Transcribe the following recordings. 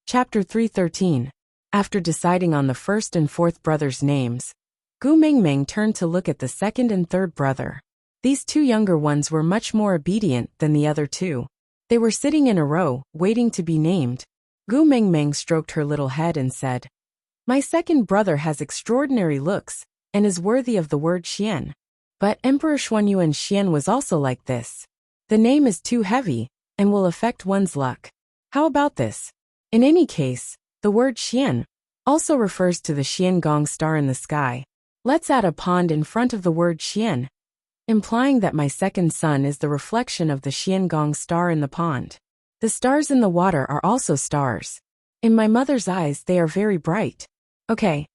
Chapter 313. After deciding on the first and fourth brother's names, Gu Mingming turned to look at the second and third brother. These two younger ones were much more obedient than the other two. They were sitting in a row, waiting to be named. Gu Mingming stroked her little head and said, "My second brother has extraordinary looks, and is worthy of the word Xian. But Emperor Xuanyuan Xian was also like this. The name is too heavy, and will affect one's luck. How about this? In any case, the word Xian also refers to the Xiangong star in the sky. Let's add a pond in front of the word Xian, implying that my second son is the reflection of the Xiangong star in the pond. The stars in the water are also stars. In my mother's eyes they are very bright. Okay."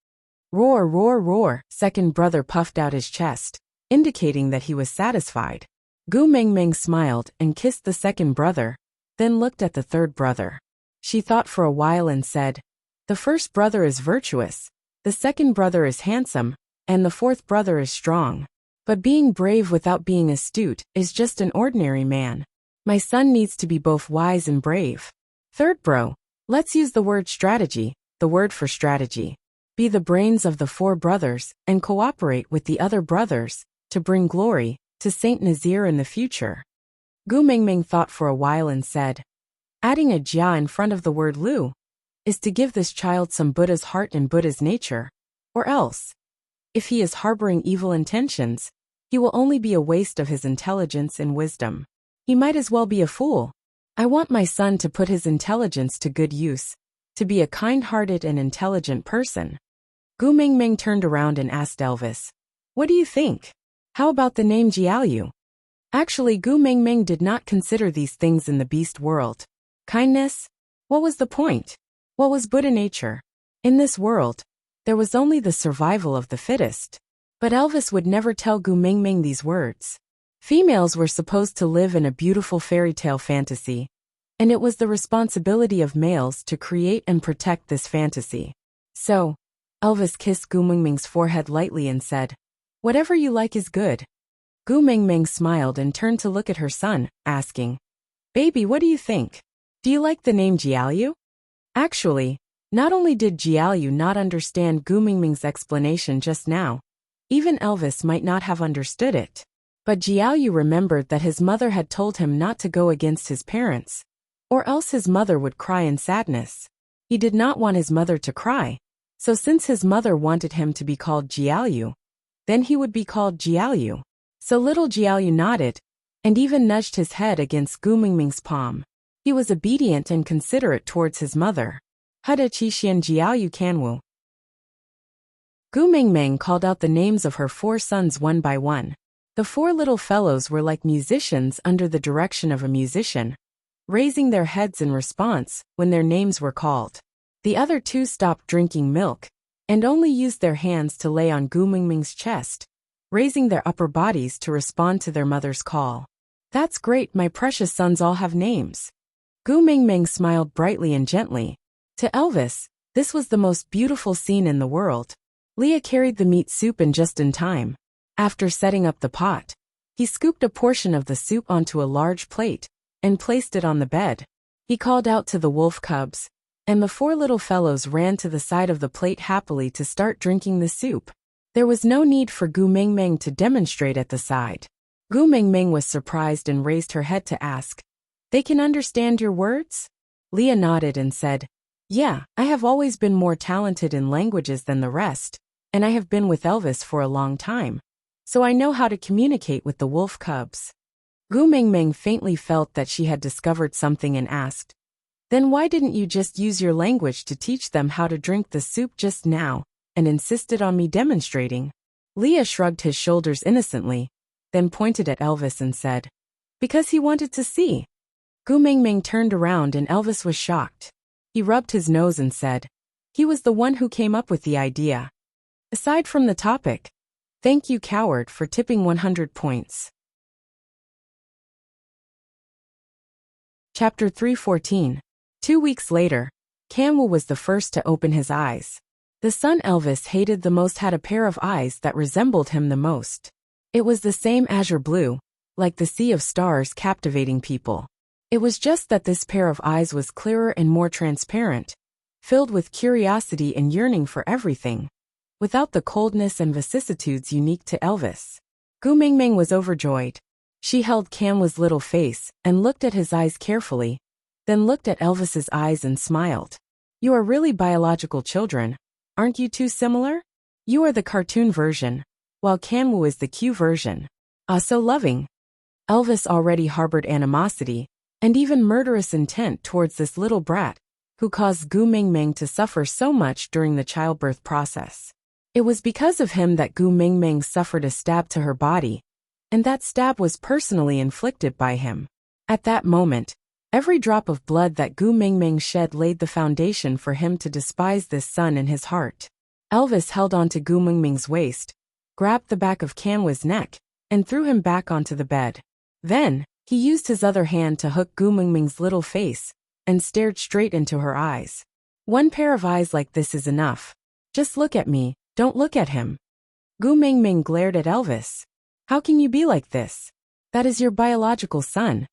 Roar, roar, roar, second brother puffed out his chest, indicating that he was satisfied. Gu Mingming smiled and kissed the second brother, then looked at the third brother. She thought for a while and said, "The first brother is virtuous, the second brother is handsome, and the fourth brother is strong. But being brave without being astute is just an ordinary man. My son needs to be both wise and brave. Third bro, let's use the word strategy, the word for strategy. Be the brains of the four brothers and cooperate with the other brothers to bring glory to Saint Nazir in the future." Gu Mingming thought for a while and said, "Adding a jia in front of the word Lu is to give this child some Buddha's heart and Buddha's nature. Or else, if he is harboring evil intentions, he will only be a waste of his intelligence and wisdom. He might as well be a fool. I want my son to put his intelligence to good use, to be a kind-hearted and intelligent person." Gu Mingming turned around and asked Elvis, "What do you think? How about the name Jiaoyu?" Actually, Gu Mingming did not consider these things in the beast world. Kindness? What was the point? What was Buddha nature? In this world, there was only the survival of the fittest. But Elvis would never tell Gu Mingming these words. Females were supposed to live in a beautiful fairy tale fantasy, and it was the responsibility of males to create and protect this fantasy. So, Elvis kissed Gu Mingming's forehead lightly and said, "Whatever you like is good." Gu Mingming smiled and turned to look at her son, asking, "Baby, what do you think? Do you like the name Jiaoyu?" Actually, not only did Jiaoyu not understand Gu Mingming's explanation just now, even Elvis might not have understood it. But Jiaoyu remembered that his mother had told him not to go against his parents, or else his mother would cry in sadness. He did not want his mother to cry, so since his mother wanted him to be called Jiaoyu, then he would be called Jiaoyu. So little Jiaoyu nodded, and even nudged his head against Gu Mingming's palm. He was obedient and considerate towards his mother. Hada Qishian Jiaoyu Kanwu. Gu Mingming called out the names of her four sons one by one. The four little fellows were like musicians under the direction of a musician, raising their heads in response when their names were called. The other two stopped drinking milk, and only used their hands to lay on Gu Mingming's chest, raising their upper bodies to respond to their mother's call. "That's great, my precious sons all have names." Gu Mingming smiled brightly and gently. To Elvis, this was the most beautiful scene in the world. Leah carried the meat soup in just in time. After setting up the pot, he scooped a portion of the soup onto a large plate and placed it on the bed. He called out to the wolf cubs, and the four little fellows ran to the side of the plate happily to start drinking the soup. There was no need for Gu Mingming to demonstrate at the side. Gu Mingming was surprised and raised her head to ask, "They can understand your words?" Leah nodded and said, "Yeah, I have always been more talented in languages than the rest, and I have been with Elvis for a long time, so I know how to communicate with the wolf cubs." Gu Mingming faintly felt that she had discovered something and asked, "Then why didn't you just use your language to teach them how to drink the soup just now, and insisted on me demonstrating?" Leah shrugged his shoulders innocently, then pointed at Elvis and said, "Because he wanted to see." Gu Mingming turned around and Elvis was shocked. He rubbed his nose and said, "He was the one who came up with the idea. Aside from the topic, thank you, coward, for tipping 100 points. Chapter 314. 2 weeks later, Kanwu was the first to open his eyes. The son Elvis hated the most had a pair of eyes that resembled him the most. It was the same azure blue, like the sea of stars captivating people. It was just that this pair of eyes was clearer and more transparent, filled with curiosity and yearning for everything, without the coldness and vicissitudes unique to Elvis. Gu Mingming was overjoyed. She held Kanwu's little face and looked at his eyes carefully, then looked at Elvis's eyes and smiled. You are really biological children, aren't you two similar? You are the cartoon version, while Kanwu is the Q version. Ah, so loving. Elvis already harbored animosity, and even murderous intent towards this little brat, who caused Gu Mingming to suffer so much during the childbirth process. It was because of him that Gu Mingming suffered a stab to her body, and that stab was personally inflicted by him. At that moment, every drop of blood that Gu Mingming shed laid the foundation for him to despise this son in his heart. Elvis held onto Gu Mingming's waist, grabbed the back of Kanwu's neck, and threw him back onto the bed. Then, he used his other hand to hook Gu Mingming's little face, and stared straight into her eyes. One pair of eyes like this is enough. Just look at me, don't look at him. Gu Mingming glared at Elvis. How can you be like this? That is your biological son.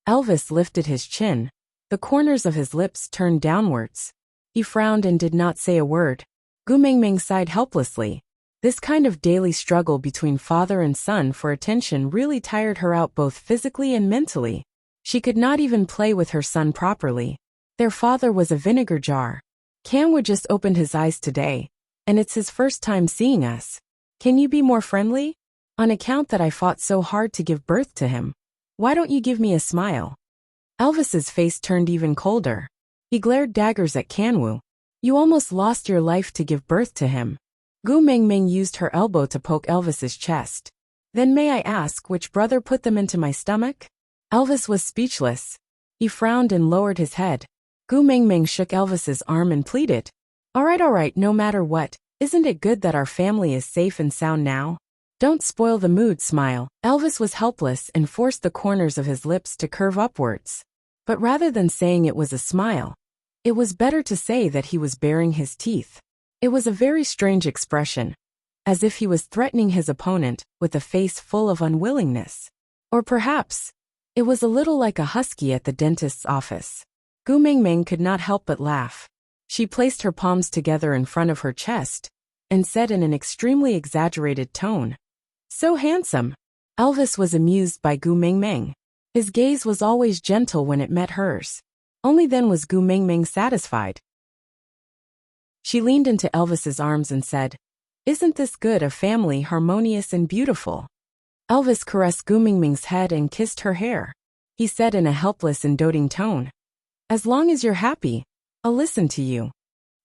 Elvis lifted his chin. The corners of his lips turned downwards. He frowned and did not say a word. Gu Mingming sighed helplessly. This kind of daily struggle between father and son for attention really tired her out both physically and mentally. She could not even play with her son properly. Their father was a vinegar jar. Kanwu just opened his eyes today, and it's his first time seeing us. Can you be more friendly? On account that I fought so hard to give birth to him. Why don't you give me a smile? Elvis's face turned even colder. He glared daggers at Kanwu. You almost lost your life to give birth to him. Gu Mingming used her elbow to poke Elvis's chest. Then may I ask which brother put them into my stomach? Elvis was speechless. He frowned and lowered his head. Gu Mingming shook Elvis's arm and pleaded. All right, no matter what, isn't it good that our family is safe and sound now? Don't spoil the mood, smile. Elvis was helpless and forced the corners of his lips to curve upwards. But rather than saying it was a smile, it was better to say that he was baring his teeth. It was a very strange expression, as if he was threatening his opponent with a face full of unwillingness. Or perhaps, it was a little like a husky at the dentist's office. Gu Mingming could not help but laugh. She placed her palms together in front of her chest and said in an extremely exaggerated tone, So handsome. Elvis was amused by Gu Mingming. His gaze was always gentle when it met hers. Only then was Gu Mingming satisfied. She leaned into Elvis's arms and said, Isn't this good, a family harmonious and beautiful? Elvis caressed Gu Mingming's head and kissed her hair. He said in a helpless and doting tone, As long as you're happy, I'll listen to you.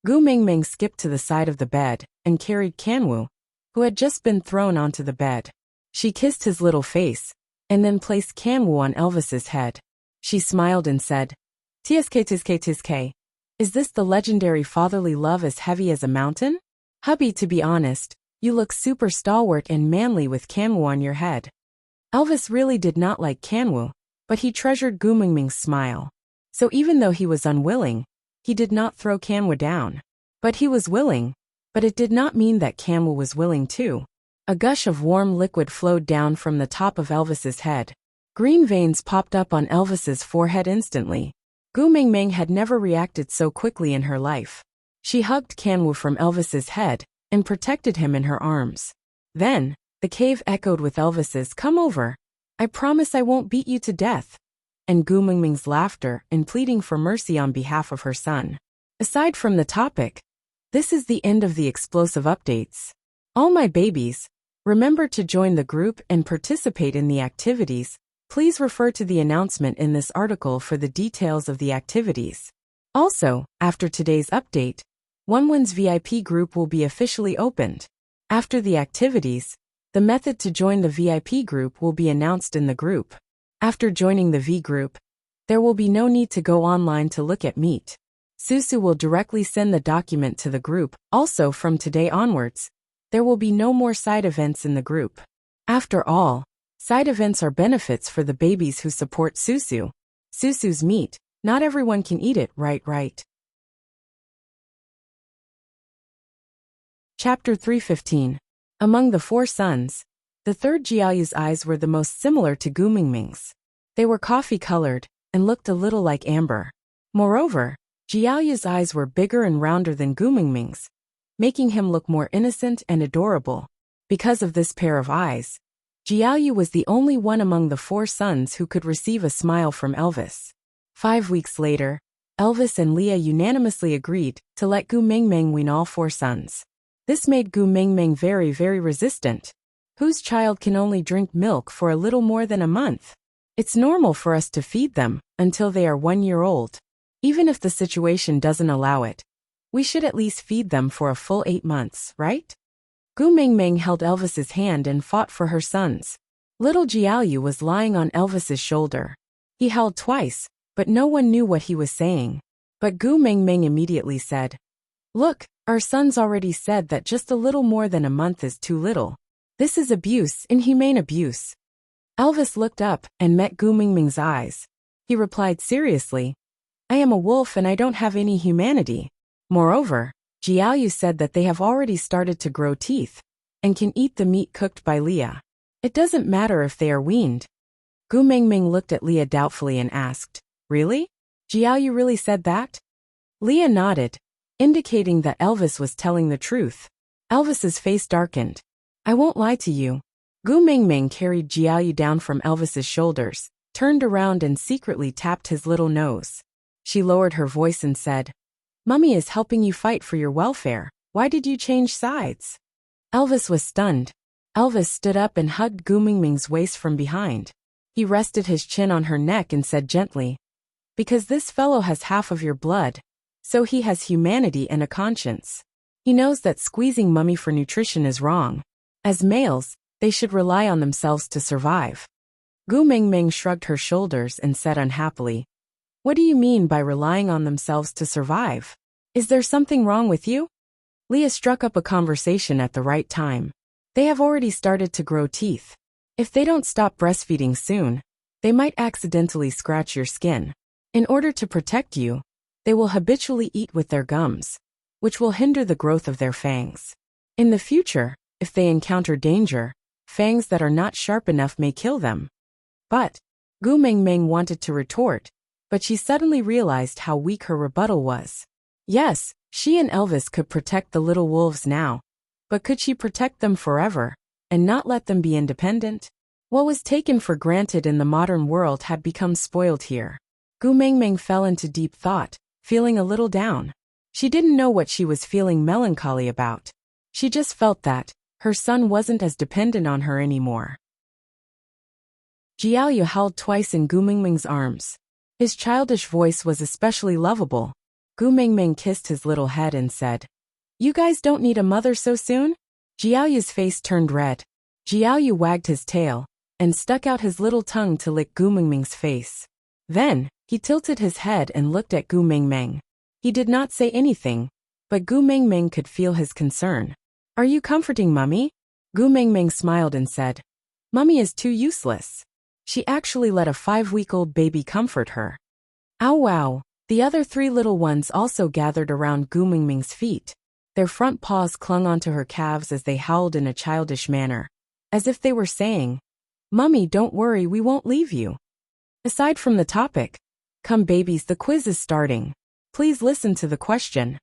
Gu Mingming skipped to the side of the bed and carried Kanwu, who had just been thrown onto the bed. She kissed his little face, and then placed Kanwu on Elvis's head. She smiled and said, Tsk. Is this the legendary fatherly love as heavy as a mountain? Hubby, to be honest, you look super stalwart and manly with Kanwu on your head. Elvis really did not like Kanwu, but he treasured Gu Mingming's smile. So even though he was unwilling, he did not throw Kanwu down. But he was willing, but it did not mean that Kanwu was willing too. A gush of warm liquid flowed down from the top of Elvis's head. Green veins popped up on Elvis's forehead instantly. Gu Mingming had never reacted so quickly in her life. She hugged Kanwu from Elvis's head and protected him in her arms. Then, the cave echoed with Elvis's "Come over. I promise I won't beat you to death," and Gu Mingming's laughter and pleading for mercy on behalf of her son. Aside from the topic, this is the end of the explosive updates. All my babies, remember to join the group and participate in the activities. Please refer to the announcement in this article for the details of the activities. Also, after today's update, Oneone's VIP group will be officially opened. After the activities, the method to join the VIP group will be announced in the group. After joining the V group, there will be no need to go online to look at Meet. Susu will directly send the document to the group. Also, from today onwards, there will be no more side events in the group. After all, side events are benefits for the babies who support Susu. Susu's meat, not everyone can eat it, right? Chapter 315. Among the four sons, the third Jiayu's eyes were the most similar to Gu Mingming's. They were coffee-colored, and looked a little like amber. Moreover, Jiaoyu's eyes were bigger and rounder than Gu Mingming's, making him look more innocent and adorable. Because of this pair of eyes, Jiaoyu was the only one among the 4 sons who could receive a smile from Elvis. 5 weeks later, Elvis and Leah unanimously agreed to let Gu Mingming wean all 4 sons. This made Gu Mingming very, very resistant. Whose child can only drink milk for a little more than a month? It's normal for us to feed them until they are 1 year old. Even if the situation doesn't allow it, we should at least feed them for a full 8 months, right? Gu Mingming held Elvis's hand and fought for her sons. Little Jiaoyu was lying on Elvis's shoulder. He howled twice, but no one knew what he was saying. But Gu Mingming immediately said, "Look, our sons already said that just a little more than a month is too little. This is abuse, inhumane abuse." Elvis looked up and met Gu Mingming's eyes. He replied seriously, "I am a wolf and I don't have any humanity. Moreover, Jiaoyu said that they have already started to grow teeth and can eat the meat cooked by Leah. It doesn't matter if they are weaned." Gu Mingming looked at Leah doubtfully and asked, "Really? Jiaoyu really said that?" Leah nodded, indicating that Elvis was telling the truth. Elvis's face darkened. "I won't lie to you." Gu Mingming carried Jiaoyu down from Elvis's shoulders, turned around and secretly tapped his little nose. She lowered her voice and said, "Mummy is helping you fight for your welfare. Why did you change sides?" Elvis was stunned. Elvis stood up and hugged Gu Mingming's waist from behind. He rested his chin on her neck and said gently, "Because this fellow has half of your blood, so he has humanity and a conscience. He knows that squeezing Mummy for nutrition is wrong. As males, they should rely on themselves to survive." Gu Mingming shrugged her shoulders and said unhappily, "What do you mean by relying on themselves to survive? Is there something wrong with you?" Leah struck up a conversation at the right time. "They have already started to grow teeth. If they don't stop breastfeeding soon, they might accidentally scratch your skin. In order to protect you, they will habitually eat with their gums, which will hinder the growth of their fangs. In the future, if they encounter danger, fangs that are not sharp enough may kill them." But Gu Mingming wanted to retort, but she suddenly realized how weak her rebuttal was. Yes, she and Elvis could protect the little wolves now, but could she protect them forever and not let them be independent? What was taken for granted in the modern world had become spoiled here. Gu Mingming fell into deep thought, feeling a little down. She didn't know what she was feeling melancholy about. She just felt that her son wasn't as dependent on her anymore. Jiaoyu howled twice in Gu Mingming's arms. His childish voice was especially lovable. Gu Mingming kissed his little head and said, "You guys don't need a mother so soon?" Jiaoyu's face turned red. Jiaoyu wagged his tail and stuck out his little tongue to lick Gu Mingming's face. Then, he tilted his head and looked at Gu Mingming. He did not say anything, but Gu Mingming could feel his concern. "Are you comforting Mummy?" Gu Mingming smiled and said, "Mummy is too useless. She actually let a 5-week-old baby comfort her." "Ow wow." The other 3 little ones also gathered around Gu Mingming's feet. Their front paws clung onto her calves as they howled in a childish manner, as if they were saying, "Mummy, don't worry, we won't leave you." Aside from the topic, "Come babies, the quiz is starting. Please listen to the question."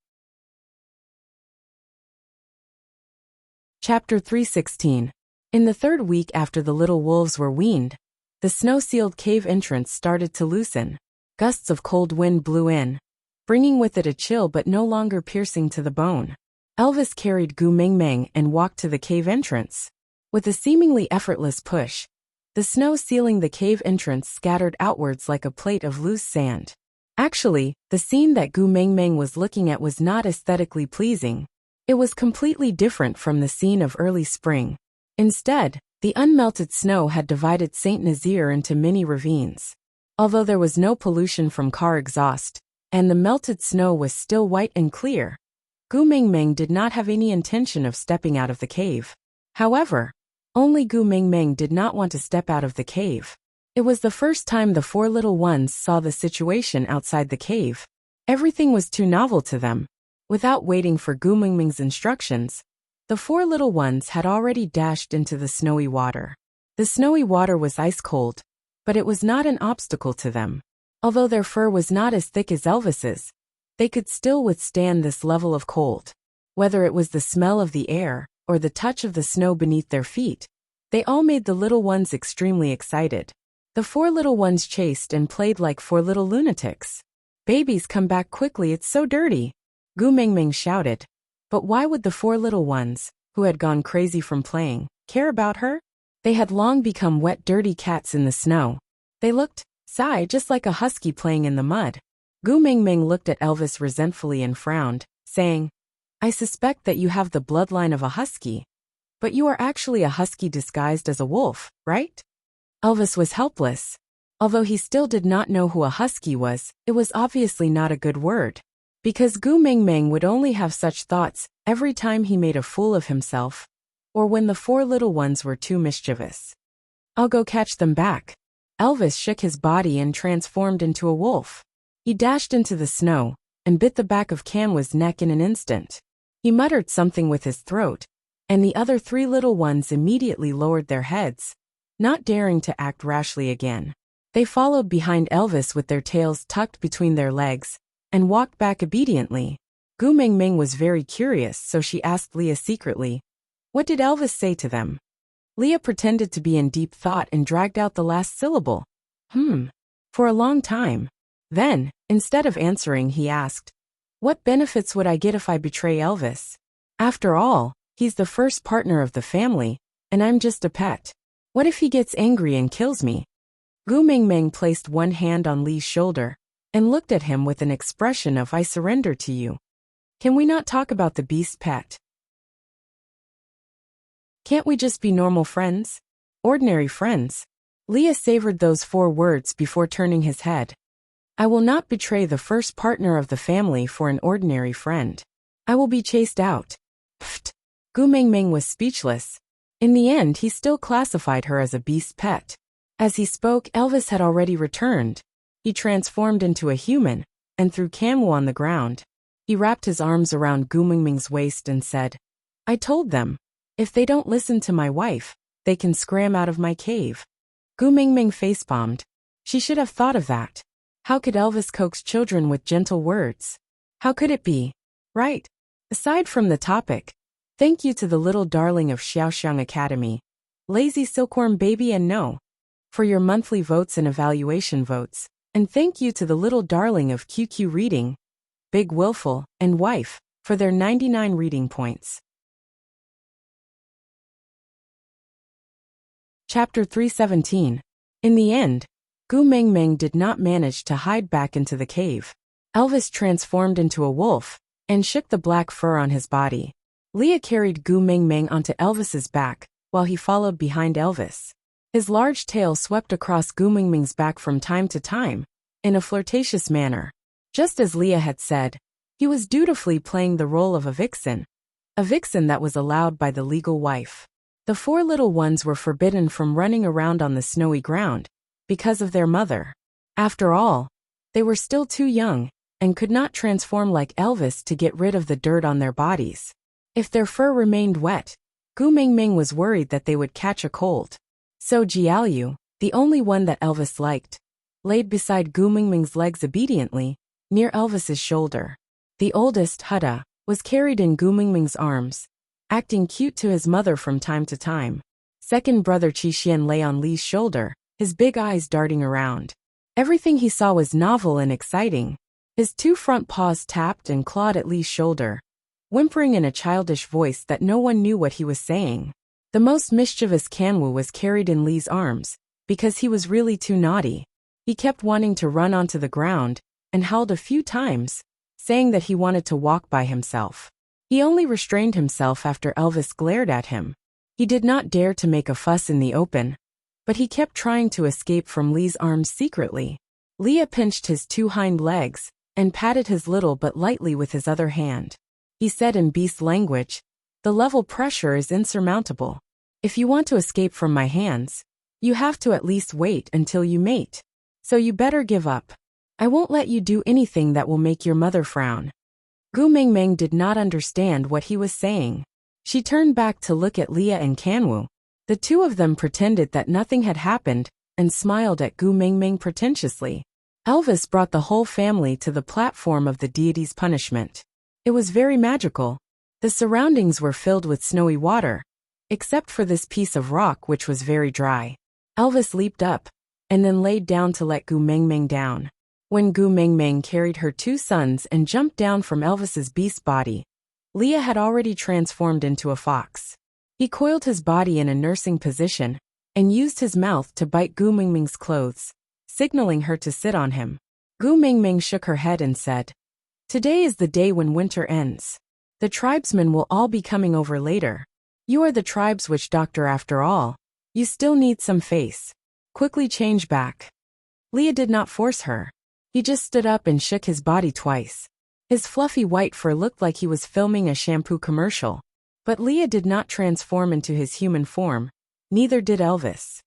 Chapter 316. In the 3rd week after the little wolves were weaned, the snow-sealed cave entrance started to loosen. Gusts of cold wind blew in, bringing with it a chill but no longer piercing to the bone. Elvis carried Gu Mingming and walked to the cave entrance. With a seemingly effortless push, the snow sealing the cave entrance scattered outwards like a plate of loose sand. Actually, the scene that Gu Mingming was looking at was not aesthetically pleasing. It was completely different from the scene of early spring. Instead, the unmelted snow had divided St. Nazaire into many ravines. Although there was no pollution from car exhaust, and the melted snow was still white and clear, Gu Mingming did not have any intention of stepping out of the cave. However, only Gu Mingming did not want to step out of the cave. It was the first time the 4 little ones saw the situation outside the cave. Everything was too novel to them. Without waiting for Gu Mingming's instructions, the 4 little ones had already dashed into the snowy water. The snowy water was ice cold, but it was not an obstacle to them. Although their fur was not as thick as Elvis's, they could still withstand this level of cold. Whether it was the smell of the air or the touch of the snow beneath their feet, they all made the little ones extremely excited. The 4 little ones chased and played like 4 little lunatics. "Babies, come back quickly, it's so dirty," Gu Mingming shouted. But why would the 4 little ones, who had gone crazy from playing, care about her? They had long become wet, dirty cats in the snow. They looked, just like a husky playing in the mud. Gu Mingming looked at Elvis resentfully and frowned, saying, "I suspect that you have the bloodline of a husky. But you are actually a husky disguised as a wolf, right?" Elvis was helpless. Although he still did not know who a husky was, it was obviously not a good word. Because Gu Mingming would only have such thoughts every time he made a fool of himself, or when the 4 little ones were too mischievous. "I'll go catch them back." Elvis shook his body and transformed into a wolf. He dashed into the snow and bit the back of Kanwa's neck in an instant. He muttered something with his throat, and the other 3 little ones immediately lowered their heads, not daring to act rashly again. They followed behind Elvis with their tails tucked between their legs and walked back obediently. Gu Mingming was very curious, so she asked Leah secretly, "What did Elvis say to them?" Leah pretended to be in deep thought and dragged out the last syllable. For a long time. Then, instead of answering, he asked, "What benefits would I get if I betray Elvis? After all, he's the first partner of the family, and I'm just a pet. What if he gets angry and kills me?" Gu Mingming placed one hand on Lee's shoulder and looked at him with an expression of "I surrender to you. Can we not talk about the beast, pet? Can't we just be normal friends? Ordinary friends?" Leah savored those 4 words before turning his head. "I will not betray the first partner of the family for an ordinary friend. I will be chased out." Pfft! Gu Mingming was speechless. In the end, he still classified her as a beast pet. As he spoke, Elvis had already returned. He transformed into a human and threw Kanwa on the ground. He wrapped his arms around Gu Mingming's waist and said, "I told them, if they don't listen to my wife, they can scram out of my cave." Gu Mingming facepalmed. She should have thought of that. How could Elvis coax children with gentle words? How could it be right? Aside from the topic, thank you to the little darling of Xiaoxiang Academy, Lazy Silkworm Baby and No, for your monthly votes and evaluation votes, and thank you to the little darling of QQ Reading, Big Willful, and Wife, for their 99 reading points. Chapter 317. In the end, Gu Mingming did not manage to hide back into the cave. Elvis transformed into a wolf and shook the black fur on his body. Leah carried Gu Mingming onto Elvis's back while he followed behind Elvis. His large tail swept across Gu Mingming's back from time to time, in a flirtatious manner. Just as Leah had said, he was dutifully playing the role of a vixen that was allowed by the legal wife. The 4 little ones were forbidden from running around on the snowy ground because of their mother. After all, they were still too young and could not transform like Elvis to get rid of the dirt on their bodies. If their fur remained wet, Gu Mingming was worried that they would catch a cold. So Jiaoyu, the only one that Elvis liked, laid beside Gu Mingming's legs obediently, near Elvis's shoulder. The oldest, Hutta, was carried in Gu Mingming's arms, acting cute to his mother from time to time. Second brother Qixian lay on Li's shoulder, his big eyes darting around. Everything he saw was novel and exciting. His 2 front paws tapped and clawed at Li's shoulder, whimpering in a childish voice that no one knew what he was saying. The most mischievous Kanwu was carried in Li's arms, because he was really too naughty. He kept wanting to run onto the ground, and howled a few times, saying that he wanted to walk by himself. He only restrained himself after Elvis glared at him. He did not dare to make a fuss in the open, but he kept trying to escape from Li's arms secretly. Leah pinched his 2 hind legs, and patted his little butt lightly with his other hand. He said in beast language, "The level pressure is insurmountable. If you want to escape from my hands, you have to at least wait until you mate. So you better give up. I won't let you do anything that will make your mother frown." Gu Mingming did not understand what he was saying. She turned back to look at Leah and Kanwu. The 2 of them pretended that nothing had happened and smiled at Gu Mingming pretentiously. Elvis brought the whole family to the platform of the deity's punishment. It was very magical. The surroundings were filled with snowy water, except for this piece of rock which was very dry. Elvis leaped up, and then laid down to let Gu Meng Meng down. When Gu Meng Meng carried her two sons and jumped down from Elvis's beast body, Leah had already transformed into a fox. He coiled his body in a nursing position, and used his mouth to bite Gu Meng Meng's clothes, signaling her to sit on him. Gu Meng Meng shook her head and said, "Today is the day when winter ends. The tribesmen will all be coming over later. You are the tribe's witch doctor after all. You still need some face. Quickly change back." Leah did not force her. He just stood up and shook his body twice. His fluffy white fur looked like he was filming a shampoo commercial. But Leah did not transform into his human form, neither did Elvis.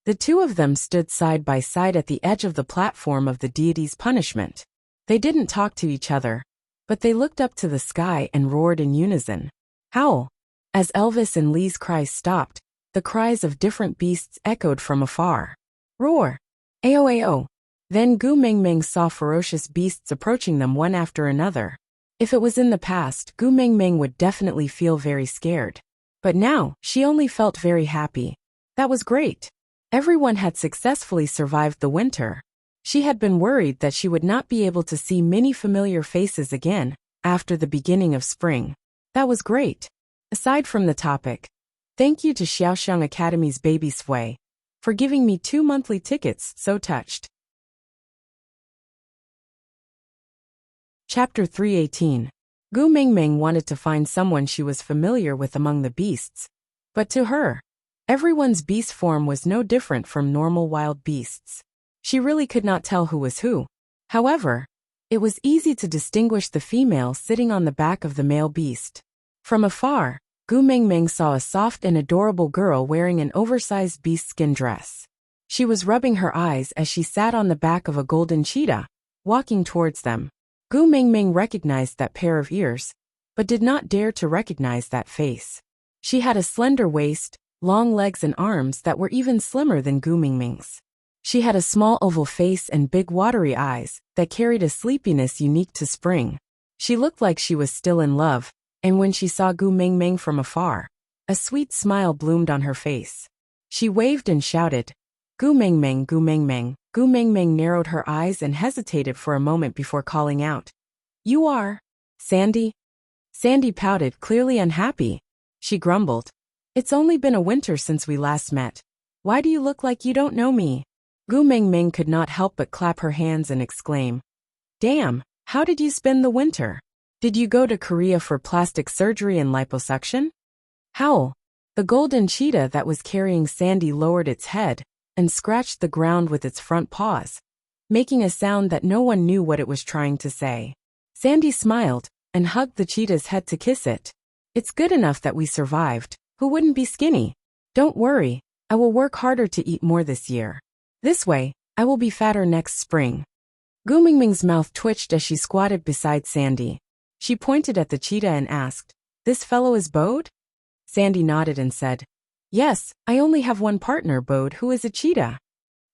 The two of them stood side by side at the edge of the platform of the deity's punishment. They didn't talk to each other, but they looked up to the sky and roared in unison. Howl! As Elvis and Lee's cries stopped, the cries of different beasts echoed from afar. Roar! Ao ao! Then Gu Meng Meng saw ferocious beasts approaching them one after another. If it was in the past, Gu Meng Meng would definitely feel very scared. But now, she only felt very happy. That was great. Everyone had successfully survived the winter. She had been worried that she would not be able to see many familiar faces again after the beginning of spring. That was great. Aside from the topic, thank you to Xiaoxiang Academy's Baby Sway for giving me 2 monthly tickets, so touched. Chapter 318. Gu Meng Meng wanted to find someone she was familiar with among the beasts. But to her, everyone's beast form was no different from normal wild beasts. She really could not tell who was who. However, it was easy to distinguish the female sitting on the back of the male beast. From afar, Gu Meng Meng saw a soft and adorable girl wearing an oversized beast skin dress. She was rubbing her eyes as she sat on the back of a golden cheetah, walking towards them. Gu Meng Meng recognized that pair of ears, but did not dare to recognize that face. She had a slender waist, long legs and arms that were even slimmer than Gu Meng Meng's. She had a small oval face and big watery eyes that carried a sleepiness unique to spring. She looked like she was still in love, and when she saw Gu Meng Meng from afar, a sweet smile bloomed on her face. She waved and shouted, "Gu Meng Meng, Gu Meng Meng." Gu Meng Meng narrowed her eyes and hesitated for a moment before calling out, "You are Sandy?" Sandy pouted, clearly unhappy. She grumbled, "It's only been a winter since we last met. Why do you look like you don't know me?" Gu Meng Meng could not help but clap her hands and exclaim, "Damn, how did you spend the winter? Did you go to Korea for plastic surgery and liposuction?" Howl! The golden cheetah that was carrying Sandy lowered its head and scratched the ground with its front paws, making a sound that no one knew what it was trying to say. Sandy smiled and hugged the cheetah's head to kiss it. "It's good enough that we survived. Who wouldn't be skinny? Don't worry, I will work harder to eat more this year. This way, I will be fatter next spring." Gu Meng Meng's mouth twitched as she squatted beside Sandy. She pointed at the cheetah and asked, "This fellow is Bode?" Sandy nodded and said, "Yes, I only have one partner, Bode, who is a cheetah."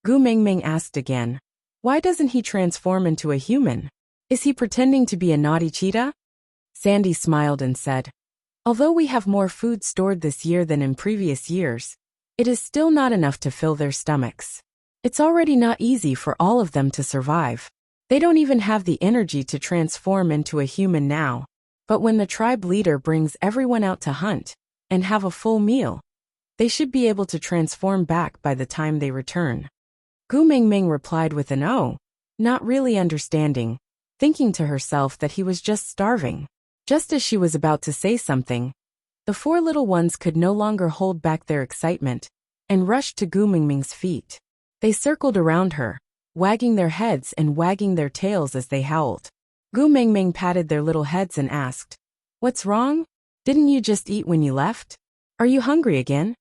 Gu Meng Meng asked again, "Why doesn't he transform into a human? Is he pretending to be a naughty cheetah?" Sandy smiled and said, "Although we have more food stored this year than in previous years, it is still not enough to fill their stomachs. It's already not easy for all of them to survive. They don't even have the energy to transform into a human now. But when the tribe leader brings everyone out to hunt and have a full meal, they should be able to transform back by the time they return." Gu Meng Meng replied with an "oh," not really understanding, thinking to herself that he was just starving. Just as she was about to say something, the 4 little ones could no longer hold back their excitement and rushed to Gu Meng Meng's feet. They circled around her, wagging their heads and wagging their tails as they howled. Gu Meng Meng patted their little heads and asked, "What's wrong? Didn't you just eat when you left? Are you hungry again?"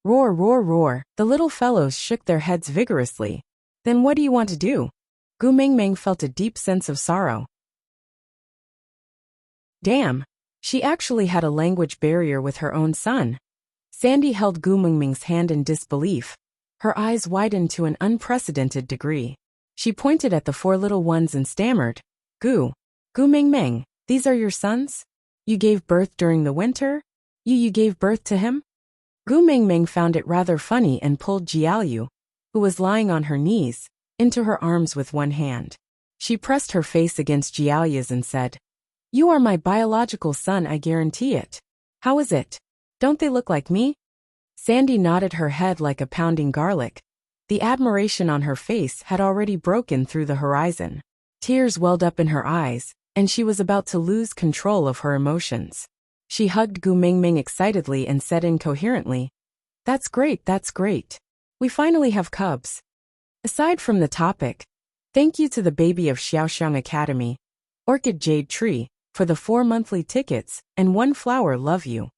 Roar, roar, roar, the little fellows shook their heads vigorously. "Then what do you want to do?" Gu Meng Meng felt a deep sense of sorrow. Damn, she actually had a language barrier with her own son. Sandy held Gu Meng Meng's hand in disbelief, Her eyes widened to an unprecedented degree. She pointed at the 4 little ones and stammered, Gu Meng Meng, these are your sons? You gave birth during the winter? You gave birth to him? Gu Meng Meng found it rather funny and pulled Jiaoyu, who was lying on her knees, into her arms with one hand. She pressed her face against Jiaoyu's and said, You are my biological son, I guarantee it. How is it? Don't they look like me? Sandy nodded her head like a pounding garlic. The admiration on her face had already broken through the horizon. Tears welled up in her eyes, and she was about to lose control of her emotions. She hugged Gu Meng Meng excitedly and said incoherently, That's great, that's great. We finally have cubs. Aside from the topic, thank you to the baby of Xiaoxiang Academy, Orchid Jade Tree, for the 4 monthly tickets, and 1 flower love you.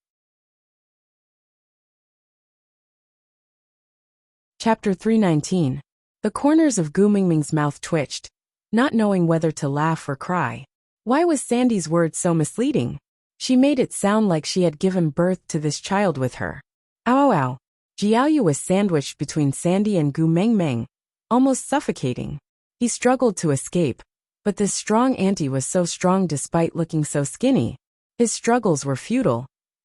Chapter 319. The corners of Gu Mingming's mouth twitched, not knowing whether to laugh or cry. Why was Sandy's words so misleading? She made it sound like she had given birth to this child with her. Ow ow. Jiaoyu was sandwiched between Sandy and Gu Meng Meng, almost suffocating. He struggled to escape, but this strong auntie was so strong despite looking so skinny. His struggles were futile,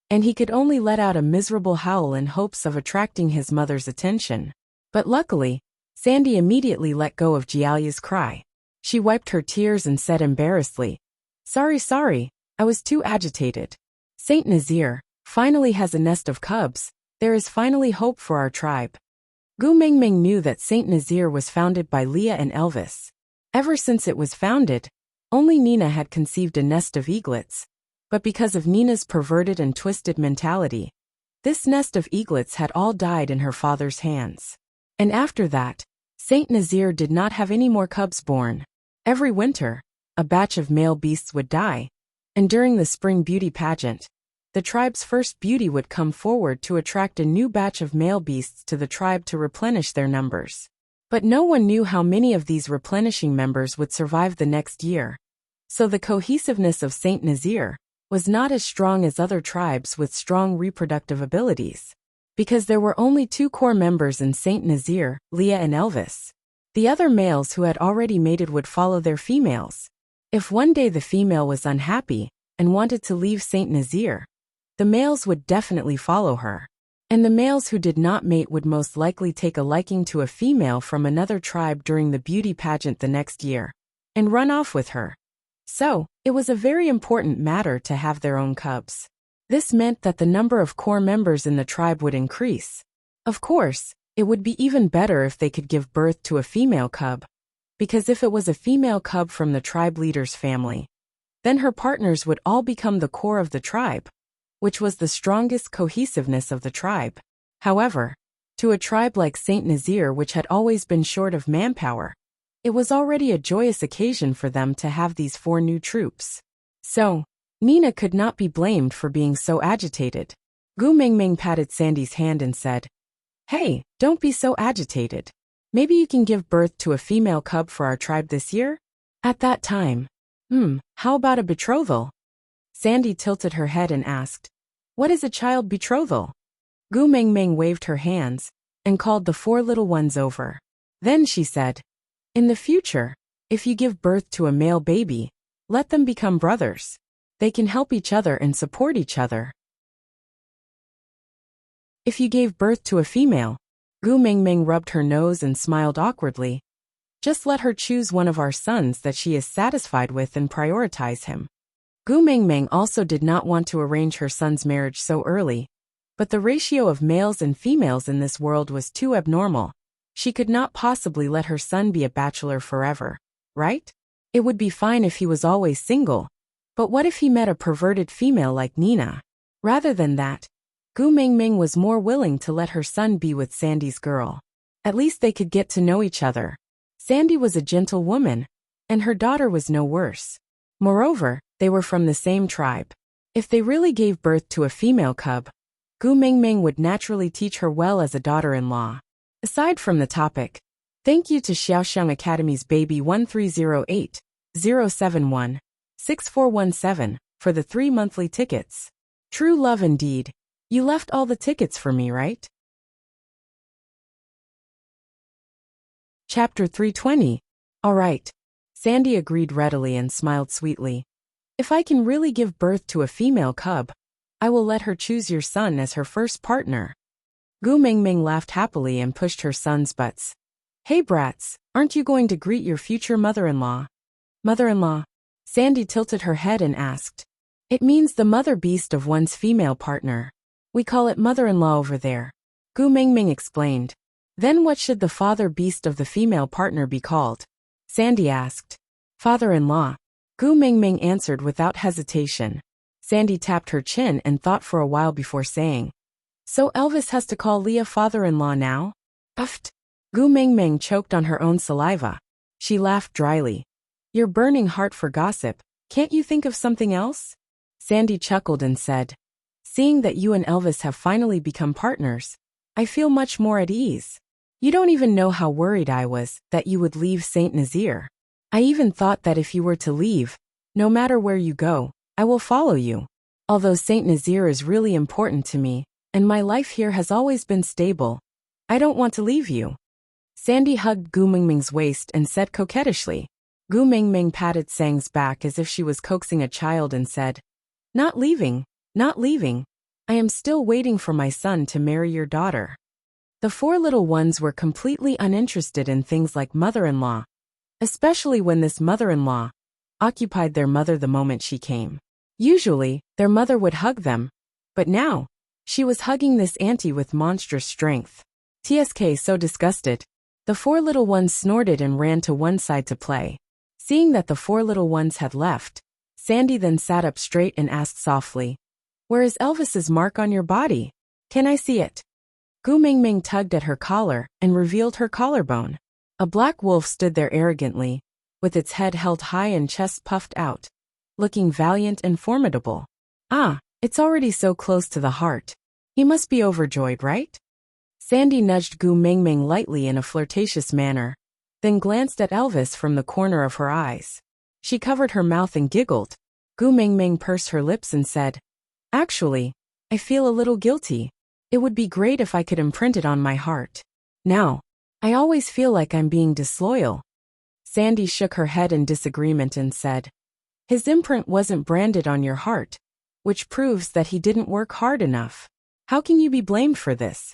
and he could only let out a miserable howl in hopes of attracting his mother's attention. But luckily, Sandy immediately let go of Jiaoyu's cry. She wiped her tears and said embarrassedly, Sorry, I was too agitated. Saint Nazir finally has a nest of cubs. There is finally hope for our tribe. Gu Meng Meng knew that Saint Nazir was founded by Leah and Elvis. Ever since it was founded, only Nina had conceived a nest of eaglets. But because of Nina's perverted and twisted mentality, this nest of eaglets had all died in her father's hands. And after that, Saint Nazir did not have any more cubs born. Every winter, a batch of male beasts would die, and during the spring beauty pageant, the tribe's first beauty would come forward to attract a new batch of male beasts to the tribe to replenish their numbers. But no one knew how many of these replenishing members would survive the next year. So the cohesiveness of Saint Nazir was not as strong as other tribes with strong reproductive abilities. Because there were only 2 core members in Saint Nazir, Leah and Elvis. The other males who had already mated would follow their females. If one day the female was unhappy and wanted to leave Saint Nazir, the males would definitely follow her. And the males who did not mate would most likely take a liking to a female from another tribe during the beauty pageant the next year, and run off with her. So, it was a very important matter to have their own cubs. This meant that the number of core members in the tribe would increase. Of course, it would be even better if they could give birth to a female cub, because if it was a female cub from the tribe leader's family, then her partners would all become the core of the tribe, which was the strongest cohesiveness of the tribe. However, to a tribe like Saint Nazir, which had always been short of manpower, it was already a joyous occasion for them to have these 4 new troops. So, Nina could not be blamed for being so agitated. Gu Meng Meng patted Sandy's hand and said, Hey, don't be so agitated. Maybe you can give birth to a female cub for our tribe this year? At that time, how about a betrothal? Sandy tilted her head and asked, What is a child betrothal? Gu Meng Meng waved her hands and called the 4 little ones over. Then she said, In the future, if you give birth to a male baby, let them become brothers. They can help each other and support each other. If you gave birth to a female, Gu Meng Meng rubbed her nose and smiled awkwardly. Just let her choose one of our sons that she is satisfied with and prioritize him. Gu Meng Meng also did not want to arrange her son's marriage so early, but the ratio of males and females in this world was too abnormal. She could not possibly let her son be a bachelor forever, right? It would be fine if he was always single. But what if he met a perverted female like Nina? Rather than that, Gu Meng Meng was more willing to let her son be with Sandy's girl. At least they could get to know each other. Sandy was a gentle woman, and her daughter was no worse. Moreover, they were from the same tribe. If they really gave birth to a female cub, Gu Meng Meng would naturally teach her well as a daughter-in-law. Aside from the topic, thank you to Xiaoxiang Academy's baby 1308-071-6417 for the 3 monthly tickets. True love indeed. You left all the tickets for me, right? Chapter 320. All right. Sandy agreed readily and smiled sweetly. If I can really give birth to a female cub, I will let her choose your son as her first partner. Gu Mingming laughed happily and pushed her son's butts. Hey brats, aren't you going to greet your future mother-in-law? Mother-in-law? Sandy tilted her head and asked. It means the mother beast of one's female partner. We call it mother-in-law over there. Gu Mingming explained. Then what should the father beast of the female partner be called? Sandy asked. Father-in-law. Gu Mingming answered without hesitation. Sandy tapped her chin and thought for a while before saying. So Elvis has to call Leah father-in-law now? Uft. Gu Mingming choked on her own saliva. She laughed dryly. Your burning heart for gossip, can't you think of something else? Sandy chuckled and said. Seeing that you and Elvis have finally become partners, I feel much more at ease. You don't even know how worried I was that you would leave Saint Nazaire. I even thought that if you were to leave, no matter where you go, I will follow you. Although Saint Nazaire is really important to me, and my life here has always been stable, I don't want to leave you. Sandy hugged Gu Mingming's waist and said coquettishly. Gu Mingming patted Sang's back as if she was coaxing a child and said, Not leaving, not leaving. I am still waiting for my son to marry your daughter. The four little ones were completely uninterested in things like mother-in-law, especially when this mother-in-law occupied their mother the moment she came. Usually, their mother would hug them, but now, she was hugging this auntie with monstrous strength. TSK so disgusted. The four little ones snorted and ran to one side to play. Seeing that the four little ones had left, Sandy then sat up straight and asked softly, Where is Elvis's mark on your body? Can I see it? Gu Mingming tugged at her collar and revealed her collarbone. A black wolf stood there arrogantly, with its head held high and chest puffed out, looking valiant and formidable. Ah, it's already so close to the heart. He must be overjoyed, right? Sandy nudged Gu Mingming lightly in a flirtatious manner, then glanced at Elvis from the corner of her eyes. She covered her mouth and giggled. Gu Mingming pursed her lips and said, Actually, I feel a little guilty. It would be great if I could imprint it on my heart. Now, I always feel like I'm being disloyal. Sandy shook her head in disagreement and said, His imprint wasn't branded on your heart, which proves that he didn't work hard enough. How can you be blamed for this?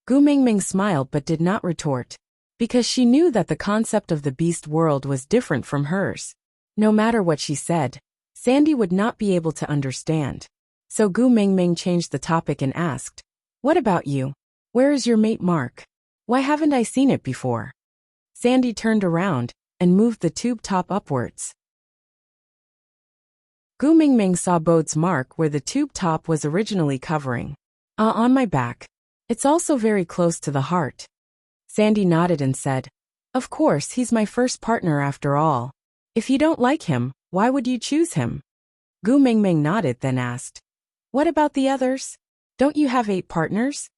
Gu Mingming smiled but did not retort, because she knew that the concept of the beast world was different from hers. No matter what she said, Sandy would not be able to understand. So Gu Mingming changed the topic and asked, What about you? Where is your mate Mark? Why haven't I seen it before? Sandy turned around and moved the tube top upwards. Gu Mingming saw Bode's mark where the tube top was originally covering. On my back. It's also very close to the heart. Sandy nodded and said, Of course, he's my first partner after all. If you don't like him, why would you choose him? Gu Mingming nodded then asked, What about the others? Don't you have 8 partners?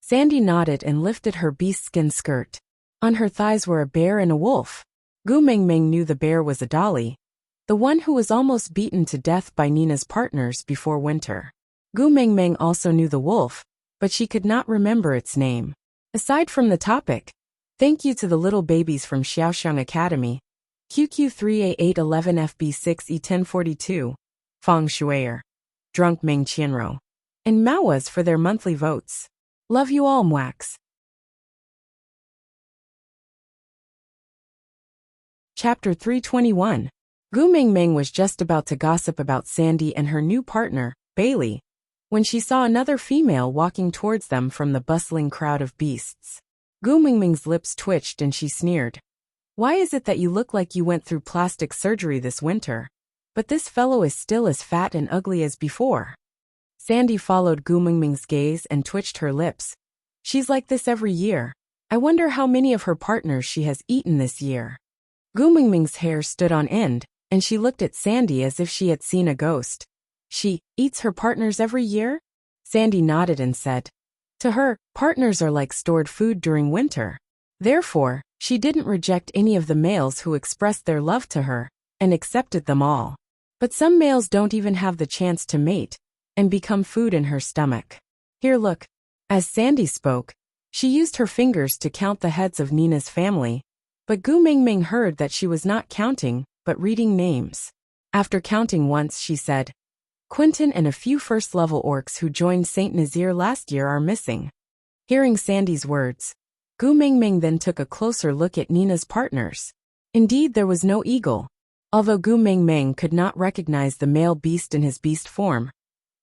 Sandy nodded and lifted her beast-skin skirt. On her thighs were a bear and a wolf. Gu Mingming knew the bear was a dolly, the one who was almost beaten to death by Nina's partners before winter. Gu Mingming also knew the wolf, but she could not remember its name. Aside from the topic, thank you to the little babies from Xiaoxiang Academy, QQ3A811FB6E1042, Fang Shuier, Drunk Ming Qianro, and Maoas for their monthly votes. Love you all, Mwax. Chapter 321. Gu Mingming was just about to gossip about Sandy and her new partner, Bailey, when she saw another female walking towards them from the bustling crowd of beasts. Gu Mingming's lips twitched and she sneered. Why is it that you look like you went through plastic surgery this winter, but this fellow is still as fat and ugly as before? Sandy followed Gu Mingming's gaze and twitched her lips. She's like this every year. I wonder how many of her partners she has eaten this year. Gu Mingming's hair stood on end, and she looked at Sandy as if she had seen a ghost. She eats her partners every year? Sandy nodded and said. To her, partners are like stored food during winter. Therefore, she didn't reject any of the males who expressed their love to her, and accepted them all. But some males don't even have the chance to mate, and become food in her stomach. Here look. As Sandy spoke, she used her fingers to count the heads of Nina's family, But Gu Mingming heard that she was not counting, but reading names. After counting once, she said, Quentin and a few first-level orcs who joined Saint Nazaire last year are missing. Hearing Sandy's words, Gu Mingming then took a closer look at Nina's partners. Indeed, there was no eagle. Although Gu Mingming could not recognize the male beast in his beast form,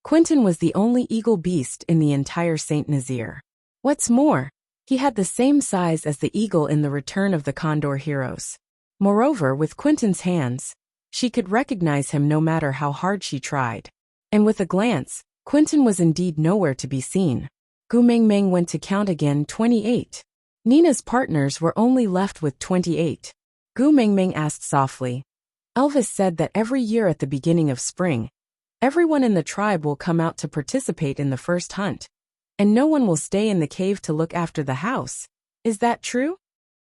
Quentin was the only eagle beast in the entire Saint Nazaire. What's more, he had the same size as the eagle in the Return of the Condor heroes. Moreover, with Quentin's hands, she could recognize him no matter how hard she tried. And with a glance, Quentin was indeed nowhere to be seen. Gu Mingming went to count again 28. Nina's partners were only left with 28. Gu Mingming asked softly. Elvis said that every year at the beginning of spring, everyone in the tribe will come out to participate in the first hunt. And no one will stay in the cave to look after the house. Is that true?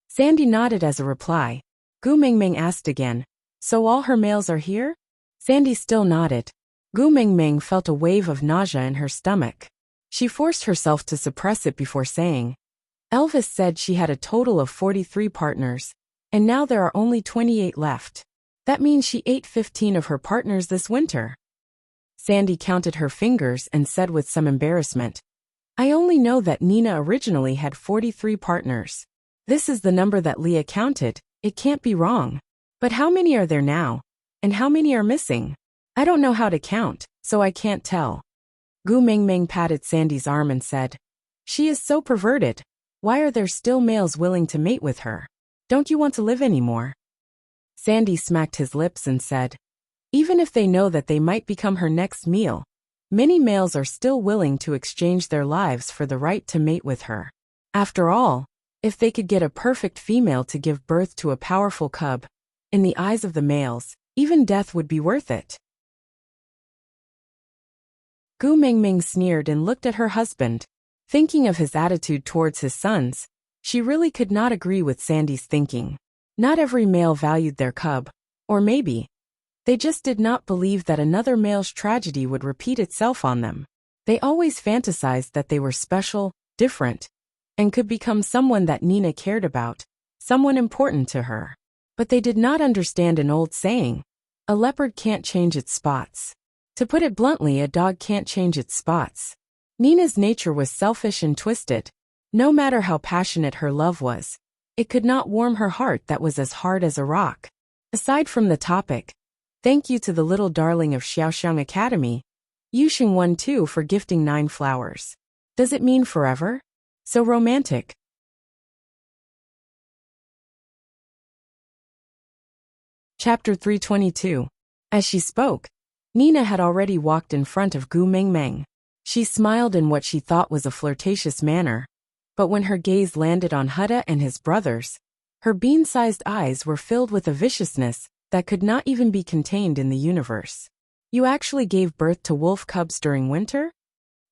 Sandy nodded as a reply. Gu Mingming asked again, so all her males are here? Sandy still nodded. Gu Mingming felt a wave of nausea in her stomach. She forced herself to suppress it before saying, Elvis said she had a total of 43 partners, and now there are only 28 left. That means she ate 15 of her partners this winter. Sandy counted her fingers and said with some embarrassment, I only know that Nina originally had 43 partners. This is the number that Leah counted, it can't be wrong. But how many are there now? And how many are missing? I don't know how to count, so I can't tell. Gu Mingming patted Sandy's arm and said, She is so perverted. Why are there still males willing to mate with her? Don't you want to live anymore? Sandy smacked his lips and said, Even if they know that they might become her next meal, many males are still willing to exchange their lives for the right to mate with her. After all, if they could get a perfect female to give birth to a powerful cub, in the eyes of the males, even death would be worth it. Gu Mingming sneered and looked at her husband. Thinking of his attitude towards his sons, she really could not agree with Sandy's thinking. Not every male valued their cub, or maybe they just did not believe that another male's tragedy would repeat itself on them. They always fantasized that they were special, different, and could become someone that Nina cared about, someone important to her. But they did not understand an old saying, a leopard can't change its spots. To put it bluntly, a dog can't change its spots. Nina's nature was selfish and twisted. No matter how passionate her love was, it could not warm her heart that was as hard as a rock. Aside from the topic, thank you to the little darling of Xiaoxiang Academy, Yuxing 1-2 for gifting 9 flowers. Does it mean forever? So romantic. Chapter 322. As she spoke, Nina had already walked in front of Gu Mingming. She smiled in what she thought was a flirtatious manner, but when her gaze landed on Hutta and his brothers, her bean-sized eyes were filled with a viciousness that could not even be contained in the universe. You actually gave birth to wolf cubs during winter?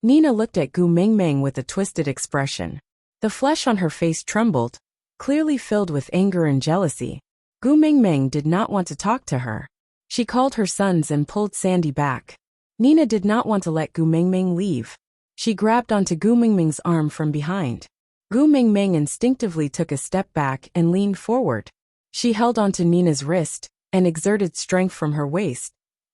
Nina looked at Gu Mingming with a twisted expression. The flesh on her face trembled, clearly filled with anger and jealousy. Gu Mingming did not want to talk to her. She called her sons and pulled Sandy back. Nina did not want to let Gu Mingming leave. She grabbed onto Gu Mingming's arm from behind. Gu Mingming instinctively took a step back and leaned forward. She held onto Nina's wrist and exerted strength from her waist,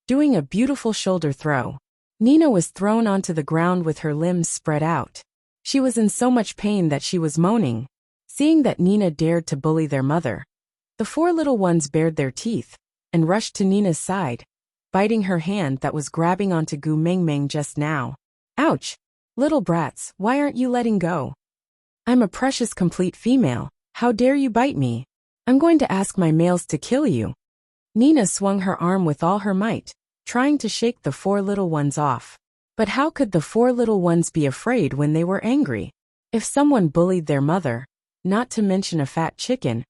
doing a beautiful shoulder throw. Nina was thrown onto the ground with her limbs spread out. She was in so much pain that she was moaning. Seeing that Nina dared to bully their mother, the 4 little ones bared their teeth and rushed to Nina's side, biting her hand that was grabbing onto Gu Mingming just now. Ouch! Little brats, why aren't you letting go? I'm a precious complete female. How dare you bite me? I'm going to ask my males to kill you. Nina swung her arm with all her might, trying to shake the 4 little ones off. But how could the 4 little ones be afraid when they were angry? If someone bullied their mother, not to mention a fat chicken,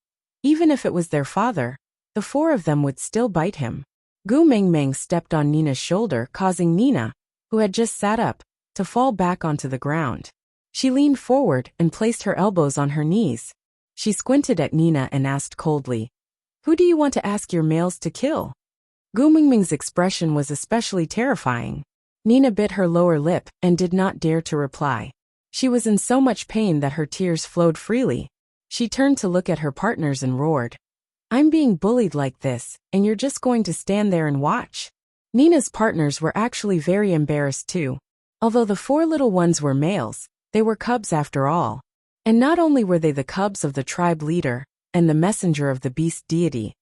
even if it was their father, the 4 of them would still bite him. Gu Mingming stepped on Nina's shoulder, causing Nina, who had just sat up, to fall back onto the ground. She leaned forward and placed her elbows on her knees. She squinted at Nina and asked coldly, Who do you want to ask your males to kill? Gu Mingming's expression was especially terrifying. Nina bit her lower lip and did not dare to reply. She was in so much pain that her tears flowed freely. She turned to look at her partners and roared. I'm being bullied like this, and you're just going to stand there and watch? Nina's partners were actually very embarrassed too. Although the four little ones were males, they were cubs after all. And not only were they the cubs of the tribe leader and the messenger of the beast deity,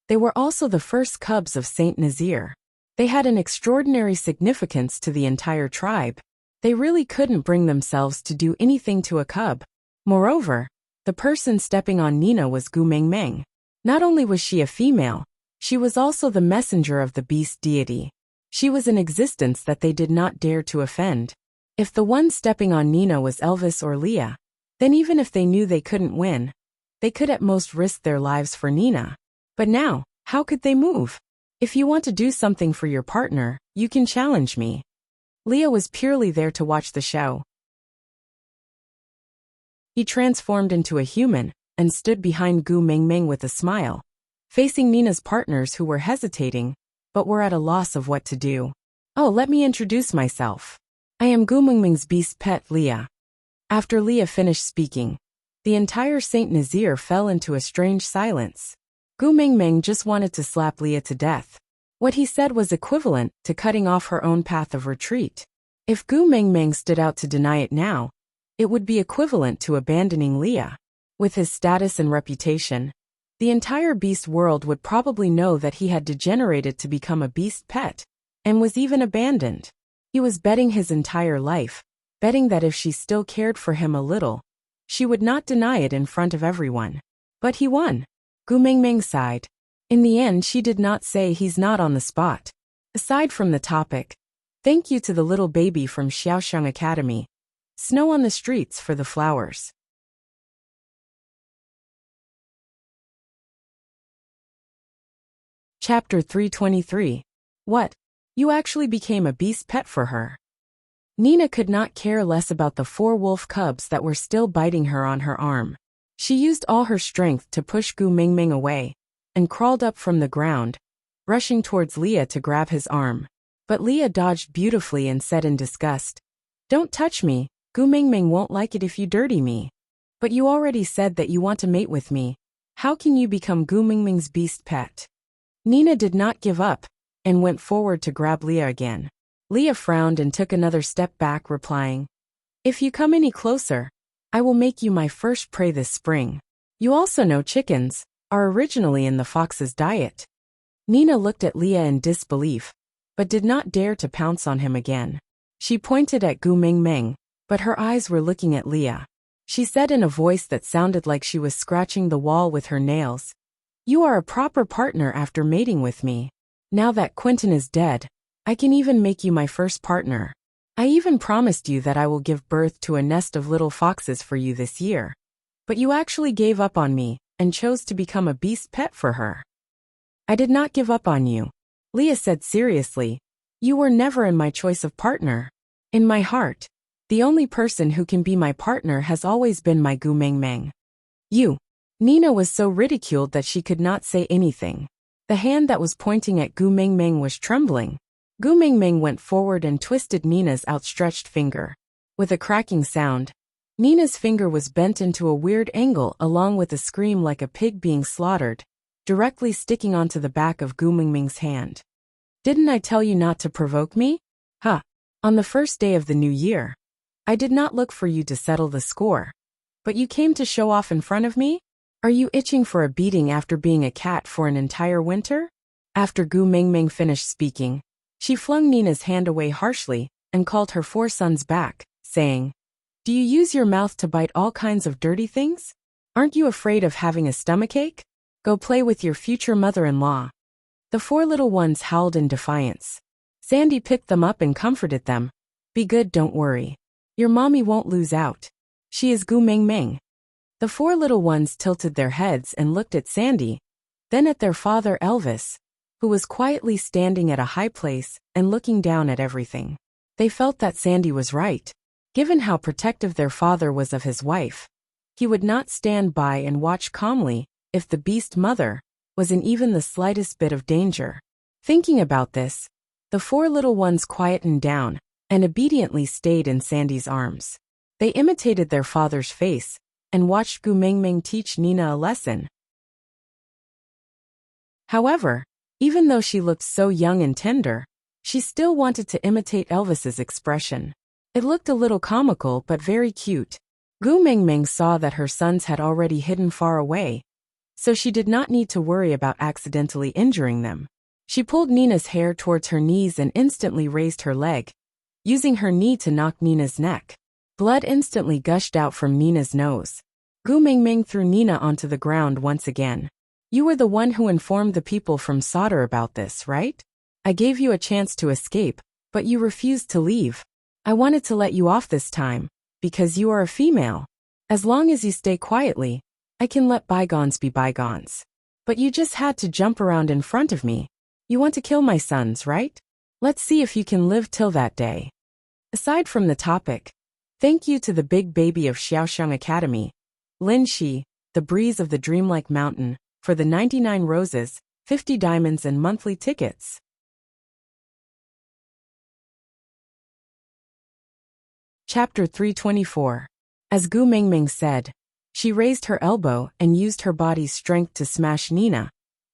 they were also the first cubs of Saint Nazir. They had an extraordinary significance to the entire tribe. They really couldn't bring themselves to do anything to a cub. Moreover, the person stepping on Nina was Gu Mengmeng. Not only was she a female, she was also the messenger of the beast deity. She was an existence that they did not dare to offend. If the one stepping on Nina was Elvis or Leah, then even if they knew they couldn't win, they could at most risk their lives for Nina. But now, how could they move? If you want to do something for your partner, you can challenge me. Leah was purely there to watch the show. He transformed into a human and stood behind Gu Mengmeng with a smile, facing Nina's partners who were hesitating, but were at a loss of what to do. Oh, let me introduce myself. I am Gu Mengmeng's beast pet, Leah. After Leah finished speaking, the entire Saint Nazir fell into a strange silence. Gu Mengmeng just wanted to slap Leah to death. What he said was equivalent to cutting off her own path of retreat. If Gu Mengmeng stood out to deny it now, it would be equivalent to abandoning Leah. With his status and reputation, the entire beast world would probably know that he had degenerated to become a beast pet, and was even abandoned. He was betting his entire life, betting that if she still cared for him a little, she would not deny it in front of everyone. But he won. Gu Mengmeng sighed. In the end, she did not say he's not on the spot. Aside from the topic, thank you to the little baby from Xiaoxiang Academy. Snow on the streets for the flowers. Chapter 323. What? You actually became a beast pet for her. Nina could not care less about the 4 wolf cubs that were still biting her on her arm. She used all her strength to push Gu Mengmeng away, and crawled up from the ground, rushing towards Leah to grab his arm. But Leah dodged beautifully and said in disgust, Don't touch me, Gu Mengmeng won't like it if you dirty me. But you already said that you want to mate with me. How can you become Gu Mengmeng's beast pet? Nina did not give up, and went forward to grab Leah again. Leah frowned and took another step back, replying, If you come any closer, I will make you my first prey this spring. You also know chickens are originally in the fox's diet. Nina looked at Leah in disbelief, but did not dare to pounce on him again. She pointed at Gu Mengmeng, but her eyes were looking at Leah. She said in a voice that sounded like she was scratching the wall with her nails, You are a proper partner after mating with me. Now that Quentin is dead, I can even make you my first partner. I even promised you that I will give birth to a nest of little foxes for you this year. But you actually gave up on me, and chose to become a beast pet for her. I did not give up on you. Leah said seriously, You were never in my choice of partner. In my heart, the only person who can be my partner has always been my Gu Mengmeng. You. Nina was so ridiculed that she could not say anything. The hand that was pointing at Gu Mengmeng was trembling. Gu Mengmeng went forward and twisted Nina's outstretched finger. With a cracking sound, Nina's finger was bent into a weird angle along with a scream like a pig being slaughtered, directly sticking onto the back of Gu Mengmeng's hand. Didn't I tell you not to provoke me? Huh. On the first day of the new year, I did not look for you to settle the score. But you came to show off in front of me? Are you itching for a beating after being a cat for an entire winter? After Gu Mengmeng finished speaking, she flung Nina's hand away harshly and called her 4 sons back, saying, Do you use your mouth to bite all kinds of dirty things? Aren't you afraid of having a stomachache? Go play with your future mother-in-law. The 4 little ones howled in defiance. Sandy picked them up and comforted them. Be good, don't worry. Your mommy won't lose out. She is Gu Mengmeng. The 4 little ones tilted their heads and looked at Sandy, then at their father Elvis, who was quietly standing at a high place and looking down at everything. They felt that Sandy was right. Given how protective their father was of his wife, he would not stand by and watch calmly if the beast mother was in even the slightest bit of danger. Thinking about this, the 4 little ones quietened down and obediently stayed in Sandy's arms. They imitated their father's face and watched Gu Mingming teach Nina a lesson. However, even though she looked so young and tender, she still wanted to imitate Elvis's expression. It looked a little comical but very cute. Gu Mingming saw that her sons had already hidden far away, so she did not need to worry about accidentally injuring them. She pulled Nina's hair towards her knees and instantly raised her leg, using her knee to knock Nina's neck. Blood instantly gushed out from Nina's nose. Gu Mingming threw Nina onto the ground once again. You were the one who informed the people from Sauter about this, right? I gave you a chance to escape, but you refused to leave. I wanted to let you off this time, because you are a female. As long as you stay quietly, I can let bygones be bygones. But you just had to jump around in front of me. You want to kill my sons, right? Let's see if you can live till that day. Aside from the topic, thank you to the big baby of Xiaoxiang Academy, Lin Shi, the breeze of the dreamlike mountain, for the 99 roses, 50 diamonds and monthly tickets. Chapter 324. As Gu Mingming said, she raised her elbow and used her body's strength to smash Nina,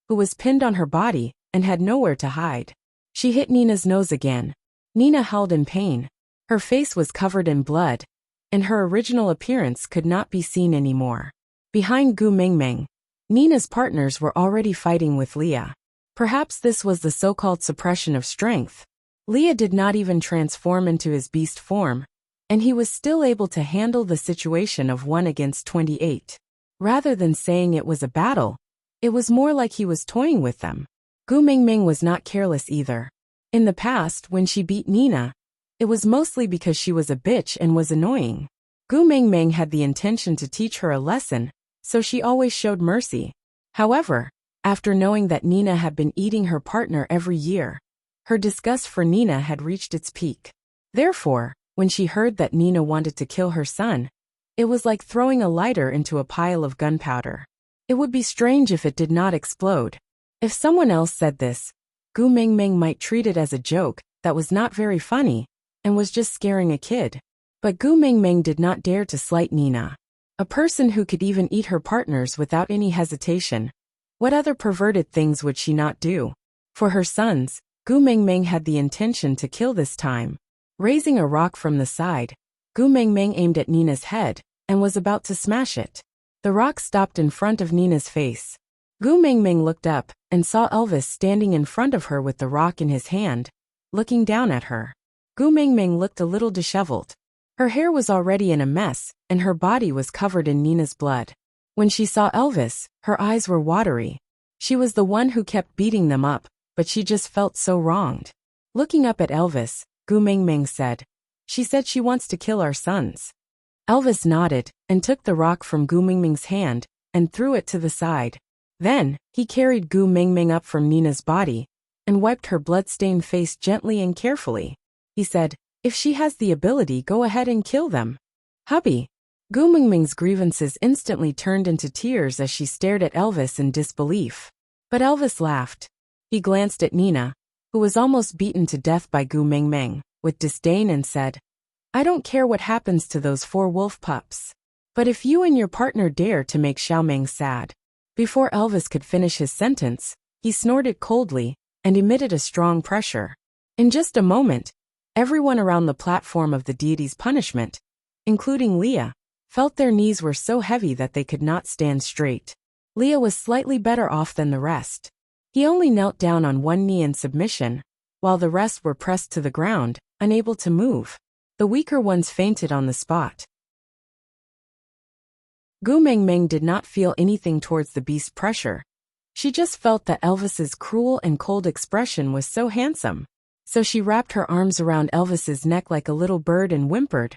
who was pinned on her body and had nowhere to hide. She hit Nina's nose again. Nina howled in pain. Her face was covered in blood, and her original appearance could not be seen anymore. Behind Gu Mingming, Nina's partners were already fighting with Leah. Perhaps this was the so-called suppression of strength. Leah did not even transform into his beast form, and he was still able to handle the situation of 1 against 28. Rather than saying it was a battle, it was more like he was toying with them. Gu Mingming was not careless either. In the past, when she beat Nina, it was mostly because she was a bitch and was annoying. Gu Mingming had the intention to teach her a lesson, so she always showed mercy. However, after knowing that Nina had been eating her partner every year, her disgust for Nina had reached its peak. Therefore, when she heard that Nina wanted to kill her son, it was like throwing a lighter into a pile of gunpowder. It would be strange if it did not explode. If someone else said this, Gu Mingming might treat it as a joke that was not very funny and was just scaring a kid. But Gu Mingming did not dare to slight Nina. A person who could even eat her partners without any hesitation. What other perverted things would she not do? For her sons, Gu Mingming had the intention to kill this time. Raising a rock from the side, Gu Mingming aimed at Nina's head and was about to smash it. The rock stopped in front of Nina's face. Gu Mingming looked up and saw Elvis standing in front of her with the rock in his hand, looking down at her. Gu Mingming looked a little disheveled. Her hair was already in a mess, and her body was covered in Nina's blood. When she saw Elvis, her eyes were watery. She was the one who kept beating them up, but she just felt so wronged. Looking up at Elvis, Gu Mingming said, "She said she wants to kill our sons." Elvis nodded and took the rock from Gu Mingming's hand and threw it to the side. Then, he carried Gu Mingming up from Nina's body and wiped her blood-stained face gently and carefully. He said, "If she has the ability, go ahead and kill them." Hubby. Gu Mingming's grievances instantly turned into tears as she stared at Elvis in disbelief. But Elvis laughed. He glanced at Nina, who was almost beaten to death by Gu Mingming, with disdain and said, "I don't care what happens to those 4 wolf pups. But if you and your partner dare to make Xiaoming sad." Before Elvis could finish his sentence, he snorted coldly and emitted a strong pressure. In just a moment, everyone around the platform of the deity's punishment, including Leah, felt their knees were so heavy that they could not stand straight. Leah was slightly better off than the rest. He only knelt down on one knee in submission, while the rest were pressed to the ground, unable to move. The weaker ones fainted on the spot. Gu Mingming did not feel anything towards the beast's pressure. She just felt that Elvis's cruel and cold expression was so handsome. So she wrapped her arms around Elvis's neck like a little bird and whimpered,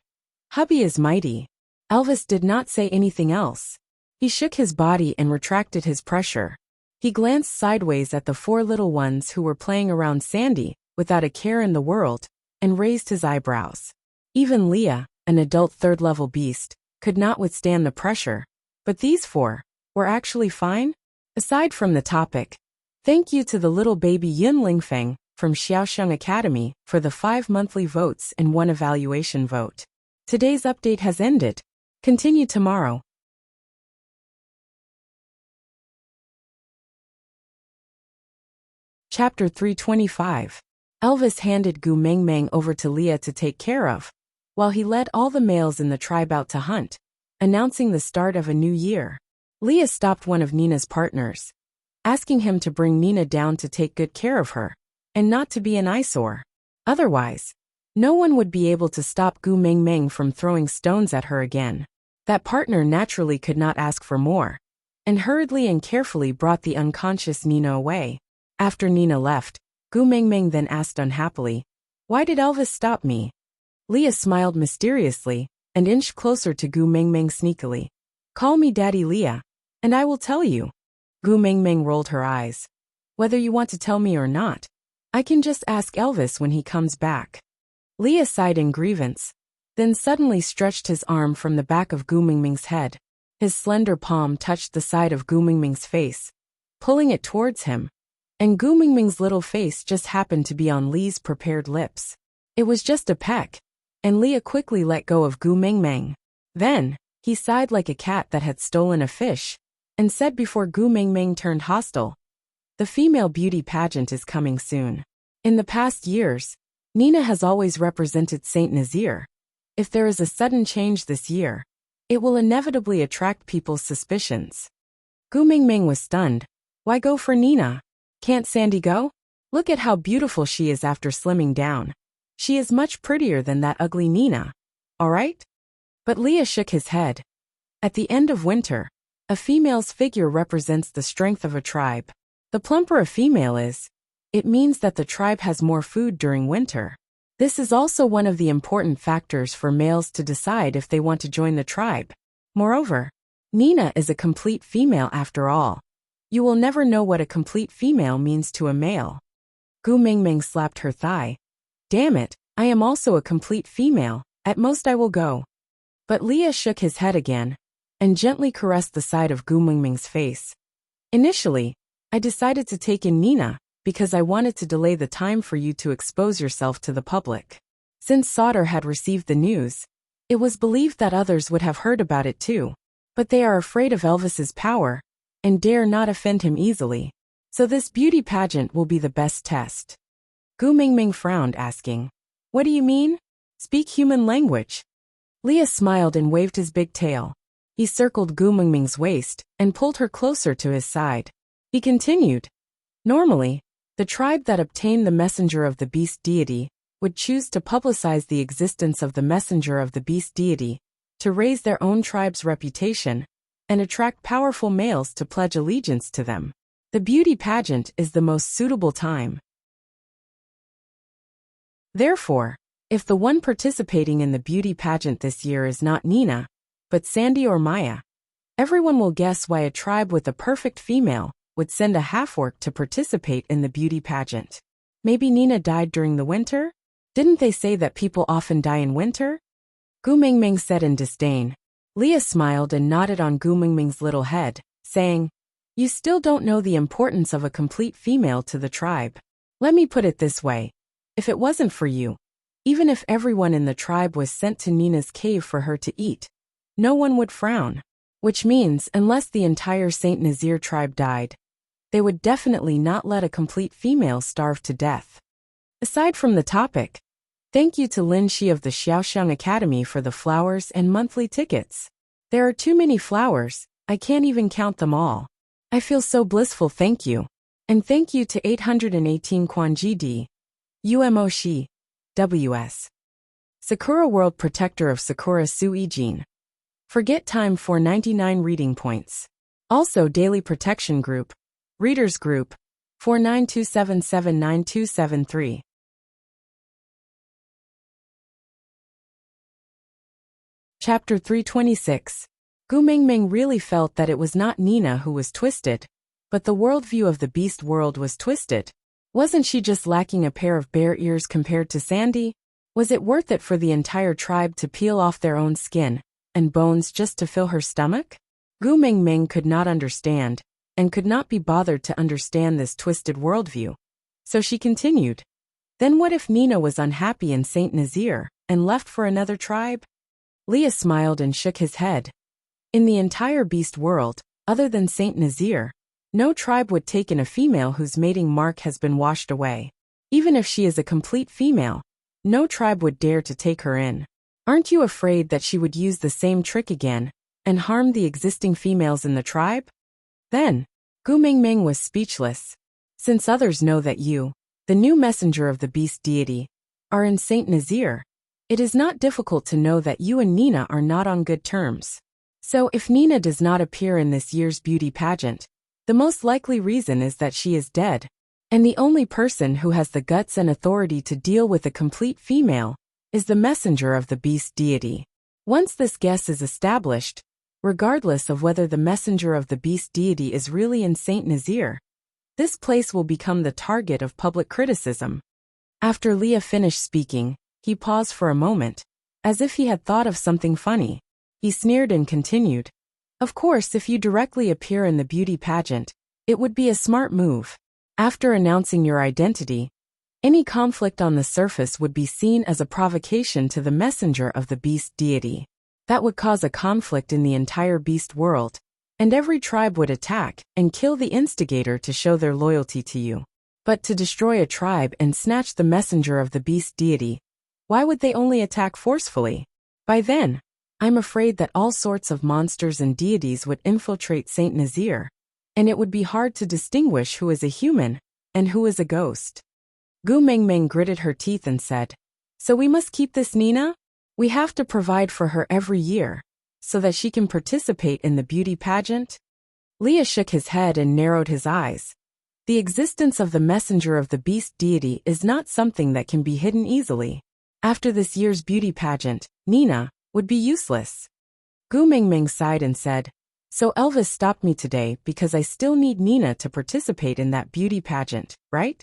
"Hubby is mighty." Elvis did not say anything else. He shook his body and retracted his pressure. He glanced sideways at the 4 little ones who were playing around Sandy, without a care in the world, and raised his eyebrows. Even Leah, an adult 3rd-level beast, could not withstand the pressure, but these 4 were actually fine. Aside from the topic, thank you to the little baby Yun Lingfeng from Xiaoxiang Academy for the 5 monthly votes and 1 evaluation vote. Today's update has ended. Continue tomorrow. Chapter 325. Elvis handed Gu Mengmeng over to Leah to take care of, while he led all the males in the tribe out to hunt, announcing the start of a new year. Leah stopped one of Nina's partners, asking him to bring Nina down to take good care of her, and not to be an eyesore. Otherwise, no one would be able to stop Gu Mengmeng from throwing stones at her again. That partner naturally could not ask for more, and hurriedly and carefully brought the unconscious Nina away. After Nina left, Gu Mengmeng then asked unhappily, "Why did Elvis stop me?" Leah smiled mysteriously and inched closer to Gu Mengmeng sneakily. "Call me Daddy Leah, and I will tell you." Gu Mengmeng rolled her eyes. "Whether you want to tell me or not, I can just ask Elvis when he comes back." Leah sighed in grievance, then suddenly stretched his arm from the back of Gu Mengmeng's head. His slender palm touched the side of Gu Mengmeng's face, pulling it towards him, and Gu Mengmeng's little face just happened to be on Lee's prepared lips. It was just a peck, and Leah quickly let go of Gu Mengmeng. Then, he sighed like a cat that had stolen a fish, and said before Gu Mengmeng turned hostile, "The female beauty pageant is coming soon. In the past years, Nina has always represented Saint Nazaire. If there is a sudden change this year, it will inevitably attract people's suspicions." Gu Mengmeng was stunned. "Why go for Nina? Can't Sandy go? Look at how beautiful she is after slimming down. She is much prettier than that ugly Nina. All right?" But Leah shook his head. At the end of winter, a female's figure represents the strength of a tribe. The plumper a female is, it means that the tribe has more food during winter. This is also one of the important factors for males to decide if they want to join the tribe. Moreover, Nina is a complete female after all. You will never know what a complete female means to a male. Gu Mengmeng slapped her thigh. "Damn it, I am also a complete female, at most I will go." But Leah shook his head again, and gently caressed the side of Gu Mengmeng's face. "Initially, I decided to take in Nina, because I wanted to delay the time for you to expose yourself to the public. Since Sauter had received the news, it was believed that others would have heard about it too, but they are afraid of Elvis's power, and dare not offend him easily. So this beauty pageant will be the best test." Gu Mengmeng frowned, asking, "What do you mean? Speak human language." Leah smiled and waved his big tail. He circled Gu Mengmeng's waist and pulled her closer to his side. He continued, "Normally, the tribe that obtained the messenger of the beast deity would choose to publicize the existence of the messenger of the beast deity to raise their own tribe's reputation and attract powerful males to pledge allegiance to them. The beauty pageant is the most suitable time. Therefore, if the one participating in the beauty pageant this year is not Nina, but Sandy or Maya, everyone will guess why a tribe with a perfect female would send a half-orc to participate in the beauty pageant. Maybe Nina died during the winter? Didn't they say that people often die in winter?" Gu Mengmeng said in disdain. Leah smiled and nodded on Gu Mengmeng's little head, saying, "You still don't know the importance of a complete female to the tribe. Let me put it this way. If it wasn't for you, even if everyone in the tribe was sent to Nina's cave for her to eat, no one would frown. Which means, unless the entire Saint Nazaire tribe died, they would definitely not let a complete female starve to death." Aside from the topic, thank you to Lin Shi of the Xiaoxiang Academy for the flowers and monthly tickets. There are too many flowers, I can't even count them all. I feel so blissful, thank you. And thank you to 818 Quan GD. UMO Shi. WS. Sakura World Protector of Sakura Su Ijin. Forget time for 99 reading points. Also Daily Protection Group. Readers Group. 4927799273. Chapter 326. Gu Mengmeng really felt that it was not Nina who was twisted, but the worldview of the beast world was twisted. Wasn't she just lacking a pair of bare ears compared to Sandy? Was it worth it for the entire tribe to peel off their own skin and bones just to fill her stomach? Gu Mengmeng could not understand, and could not be bothered to understand this twisted worldview. So she continued, "Then what if Nina was unhappy in Saint Nazaire and left for another tribe?" Leah smiled and shook his head. In the entire beast world, other than Saint Nazaire, No tribe would take in a female whose mating mark has been washed away. Even if she is a complete female, no tribe would dare to take her in. Aren't you afraid that she would use the same trick again and harm the existing females in the tribe? Then, Gu Mingming was speechless. Since others know that you, the new messenger of the beast deity, are in Saint Nazir, it is not difficult to know that you and Nina are not on good terms. So if Nina does not appear in this year's beauty pageant, the most likely reason is that she is dead, and the only person who has the guts and authority to deal with a complete female is the messenger of the beast deity. Once this guess is established, regardless of whether the messenger of the beast deity is really in Saint Nazir, this place will become the target of public criticism. After Leah finished speaking, he paused for a moment, as if he had thought of something funny. He sneered and continued, "Of course, if you directly appear in the beauty pageant, it would be a smart move. After announcing your identity, any conflict on the surface would be seen as a provocation to the messenger of the beast deity. That would cause a conflict in the entire beast world, and every tribe would attack and kill the instigator to show their loyalty to you. But to destroy a tribe and snatch the messenger of the beast deity, why would they only attack forcefully? By then, I'm afraid that all sorts of monsters and deities would infiltrate Saint Nazir, and it would be hard to distinguish who is a human and who is a ghost." Gu Mingming gritted her teeth and said, "So we must keep this Nina? We have to provide for her every year, so that she can participate in the beauty pageant?" Leah shook his head and narrowed his eyes. The existence of the messenger of the beast deity is not something that can be hidden easily. After this year's beauty pageant, Nina would be useless. Gu Mingming sighed and said, "So Elvis stopped me today because I still need Nina to participate in that beauty pageant, right?"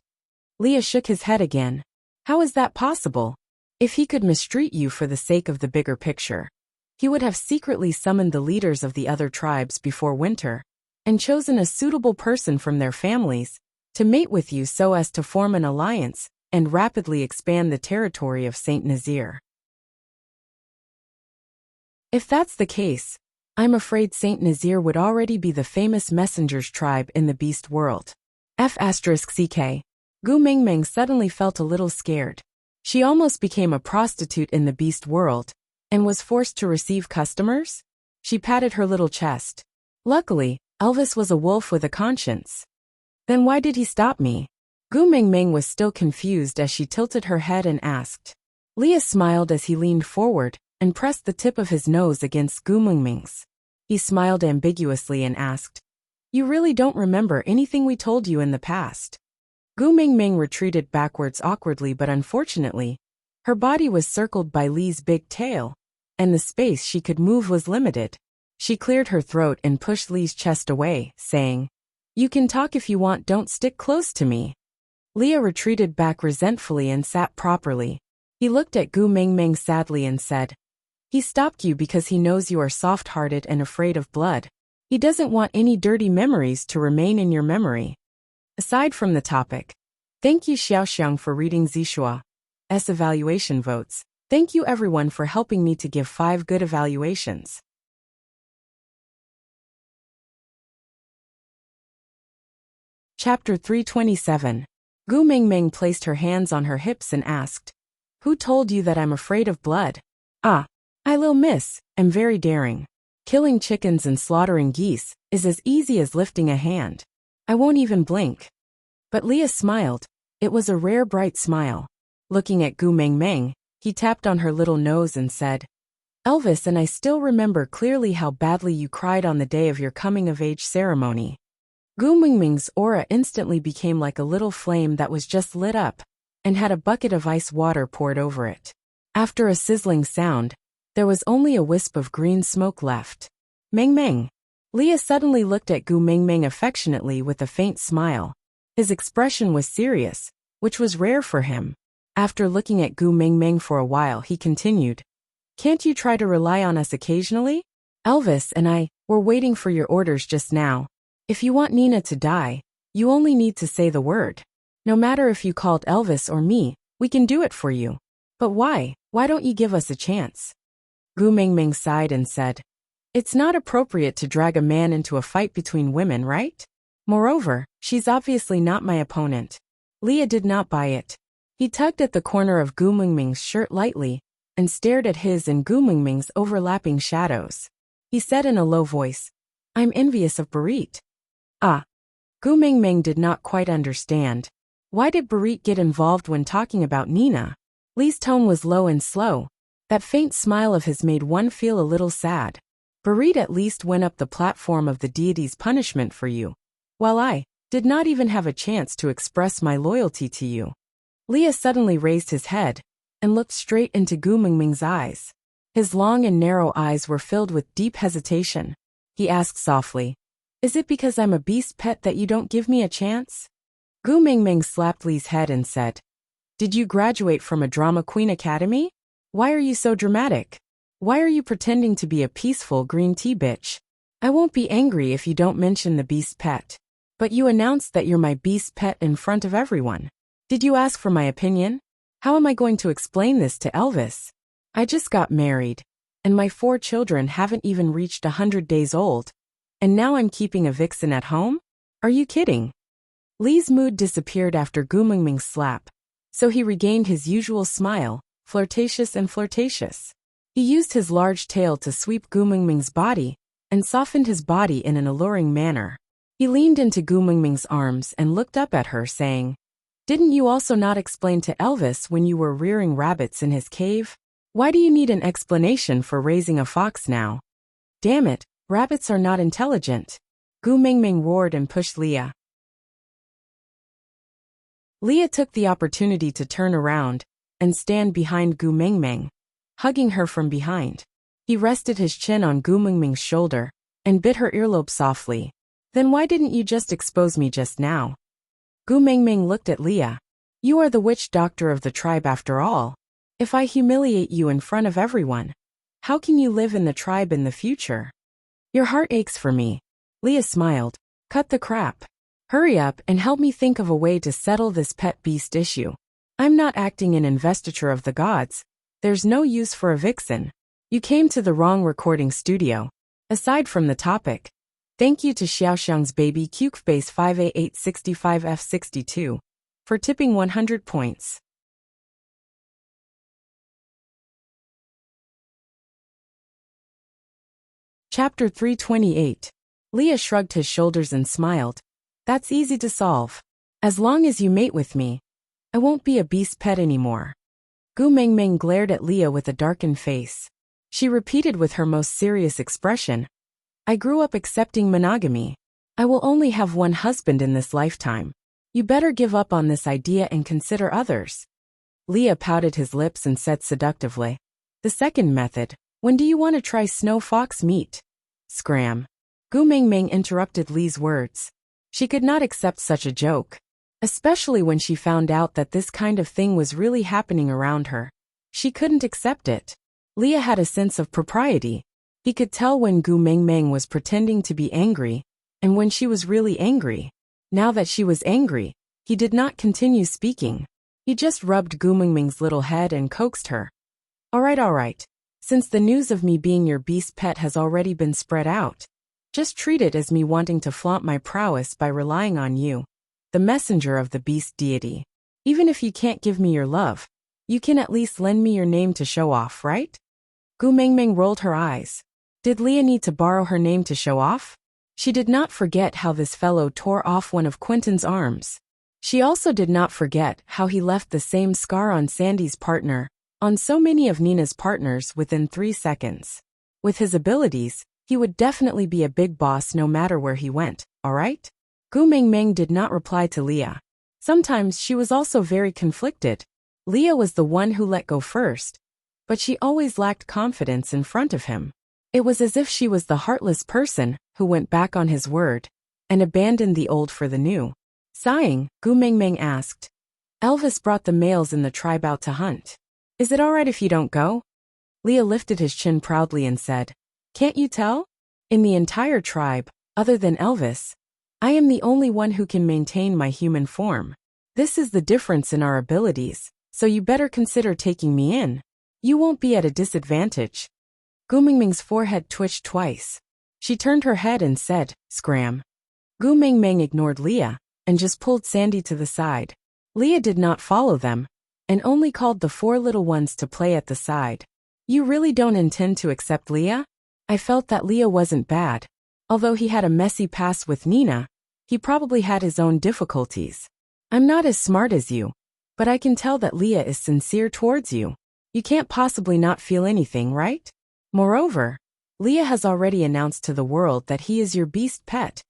Leah shook his head again. "How is that possible? If he could mistreat you for the sake of the bigger picture, he would have secretly summoned the leaders of the other tribes before winter and chosen a suitable person from their families to mate with you so as to form an alliance and rapidly expand the territory of Saint Nazir. If that's the case, I'm afraid Saint Nazir would already be the famous messengers tribe in the beast world." F***ck. Gu Mingming suddenly felt a little scared. She almost became a prostitute in the beast world and was forced to receive customers? She patted her little chest. Luckily, Elvis was a wolf with a conscience. Then why did he stop me? Gu Mingming was still confused as she tilted her head and asked. Leah smiled as he leaned forward and pressed the tip of his nose against Gu Mingming's. He smiled ambiguously and asked, "You really don't remember anything we told you in the past?" Gu Mingming retreated backwards awkwardly, but unfortunately, her body was circled by Li's big tail, and the space she could move was limited. She cleared her throat and pushed Li's chest away, saying, "You can talk if you want, don't stick close to me." Leah retreated back resentfully and sat properly. He looked at Gu Mingming sadly and said, "He stopped you because he knows you are soft-hearted and afraid of blood. He doesn't want any dirty memories to remain in your memory." Aside from the topic, thank you Xiaoxiang for reading Zishua's evaluation votes. Thank you everyone for helping me to give 5 good evaluations. Chapter 327. Gu Mingming placed her hands on her hips and asked, "Who told you that I'm afraid of blood?" "Ah, I little miss, am very daring. Killing chickens and slaughtering geese is as easy as lifting a hand. I won't even blink." But Leah smiled. It was a rare bright smile. Looking at Gu Mingming, he tapped on her little nose and said, "Elvis and I still remember clearly how badly you cried on the day of your coming-of-age ceremony." Gu Mingming's aura instantly became like a little flame that was just lit up and had a bucket of ice water poured over it. After a sizzling sound, there was only a wisp of green smoke left. Ming. Leah suddenly looked at Gu Mingming affectionately with a faint smile. His expression was serious, which was rare for him. After looking at Gu Mingming for a while, he continued, "Can't you try to rely on us occasionally? Elvis and I were waiting for your orders just now. If you want Nina to die, you only need to say the word. No matter if you called Elvis or me, we can do it for you. But why don't you give us a chance?" Gu Mingming sighed and said, "It's not appropriate to drag a man into a fight between women, right? Moreover, she's obviously not my opponent. Leah did not buy it. He tugged at the corner of Gu Mingming's shirt lightly and stared at his and Gu Mingming's overlapping shadows. He said in a low voice, I'm envious of Barit. Ah. Gu Mingming did not quite understand. Why did Barit get involved when talking about Nina? Lee's tone was low and slow. That faint smile of his made one feel a little sad. Barit at least went up the platform of the deity's punishment for you, while I did not even have a chance to express my loyalty to you. Leah suddenly raised his head and looked straight into Gu Mingming's eyes. His long and narrow eyes were filled with deep hesitation. He asked softly, Is it because I'm a beast pet that you don't give me a chance? Gu Mingming slapped Lee's head and said, Did you graduate from a drama queen academy? Why are you so dramatic? Why are you pretending to be a peaceful green tea bitch? I won't be angry if you don't mention the beast pet. But you announced that you're my beast pet in front of everyone. Did you ask for my opinion? How am I going to explain this to Elvis? I just got married, and my 4 children haven't even reached 100 days old, and now I'm keeping a vixen at home? Are you kidding? Lee's mood disappeared after Gu Mingming's slap, so he regained his usual smile, flirtatious and flirtatious. He used his large tail to sweep Gu Mingming's body and softened his body in an alluring manner. He leaned into Gu Mingming's arms and looked up at her, saying, Didn't you also not explain to Elvis when you were rearing rabbits in his cave? Why do you need an explanation for raising a fox now? Damn it, rabbits are not intelligent. Gu Mingming roared and pushed Leah. Leah took the opportunity to turn around and stand behind Gu Mingming, hugging her from behind. He rested his chin on Gu Mingming's shoulder and bit her earlobe softly. Then why didn't you just expose me just now? Gu Mingming looked at Leah. You are the witch doctor of the tribe after all. If I humiliate you in front of everyone, how can you live in the tribe in the future? Your heart aches for me. Leah smiled. Cut the crap. Hurry up and help me think of a way to settle this pet beast issue. I'm not acting in investiture of the gods. There's no use for a vixen. You came to the wrong recording studio. Aside from the topic, thank you to Xiaoxiang's baby Cukebase 5A865F62 for tipping 100 points. Chapter 328. Leah shrugged his shoulders and smiled. That's easy to solve. As long as you mate with me, I won't be a beast pet anymore. Gu Mingming glared at Leah with a darkened face. She repeated with her most serious expression, I grew up accepting monogamy. I will only have one husband in this lifetime. You better give up on this idea and consider others. Leah pouted his lips and said seductively, The second method, when do you want to try snow fox meat? Scram. Gu Mingming interrupted Lee's words. She could not accept such a joke, especially when she found out that this kind of thing was really happening around her. She couldn't accept it. Leah had a sense of propriety. He could tell when Gu Mingming was pretending to be angry, and when she was really angry. Now that she was angry, he did not continue speaking. He just rubbed Gu Mingming's little head and coaxed her. All right. Since the news of me being your beast pet has already been spread out, just treat it as me wanting to flaunt my prowess by relying on you, the messenger of the beast deity. Even if you can't give me your love, you can at least lend me your name to show off, right? Gu Mingming rolled her eyes. Did Leah need to borrow her name to show off? She did not forget how this fellow tore off one of Quentin's arms. She also did not forget how he left the same scar on Sandy's partner, on so many of Nina's partners within 3 seconds. With his abilities, he would definitely be a big boss no matter where he went, alright? Gu Mingming did not reply to Leah. Sometimes she was also very conflicted. Leah was the one who let go first, but she always lacked confidence in front of him. It was as if she was the heartless person who went back on his word and abandoned the old for the new. Sighing, Gu Mingming asked, Elvis brought the males in the tribe out to hunt. Is it alright if you don't go? Leah lifted his chin proudly and said, Can't you tell? In the entire tribe, other than Elvis, I am the only one who can maintain my human form. This is the difference in our abilities, so you better consider taking me in. You won't be at a disadvantage. Gu Mingming's forehead twitched twice. She turned her head and said, Scram. Gu Mingming ignored Leah and just pulled Sandy to the side. Leah did not follow them and only called the 4 little ones to play at the side. You really don't intend to accept Leah? I felt that Leah wasn't bad. Although he had a messy past with Nina, he probably had his own difficulties. I'm not as smart as you, but I can tell that Leah is sincere towards you. You can't possibly not feel anything, right? Moreover, Leah has already announced to the world that he is your beast pet.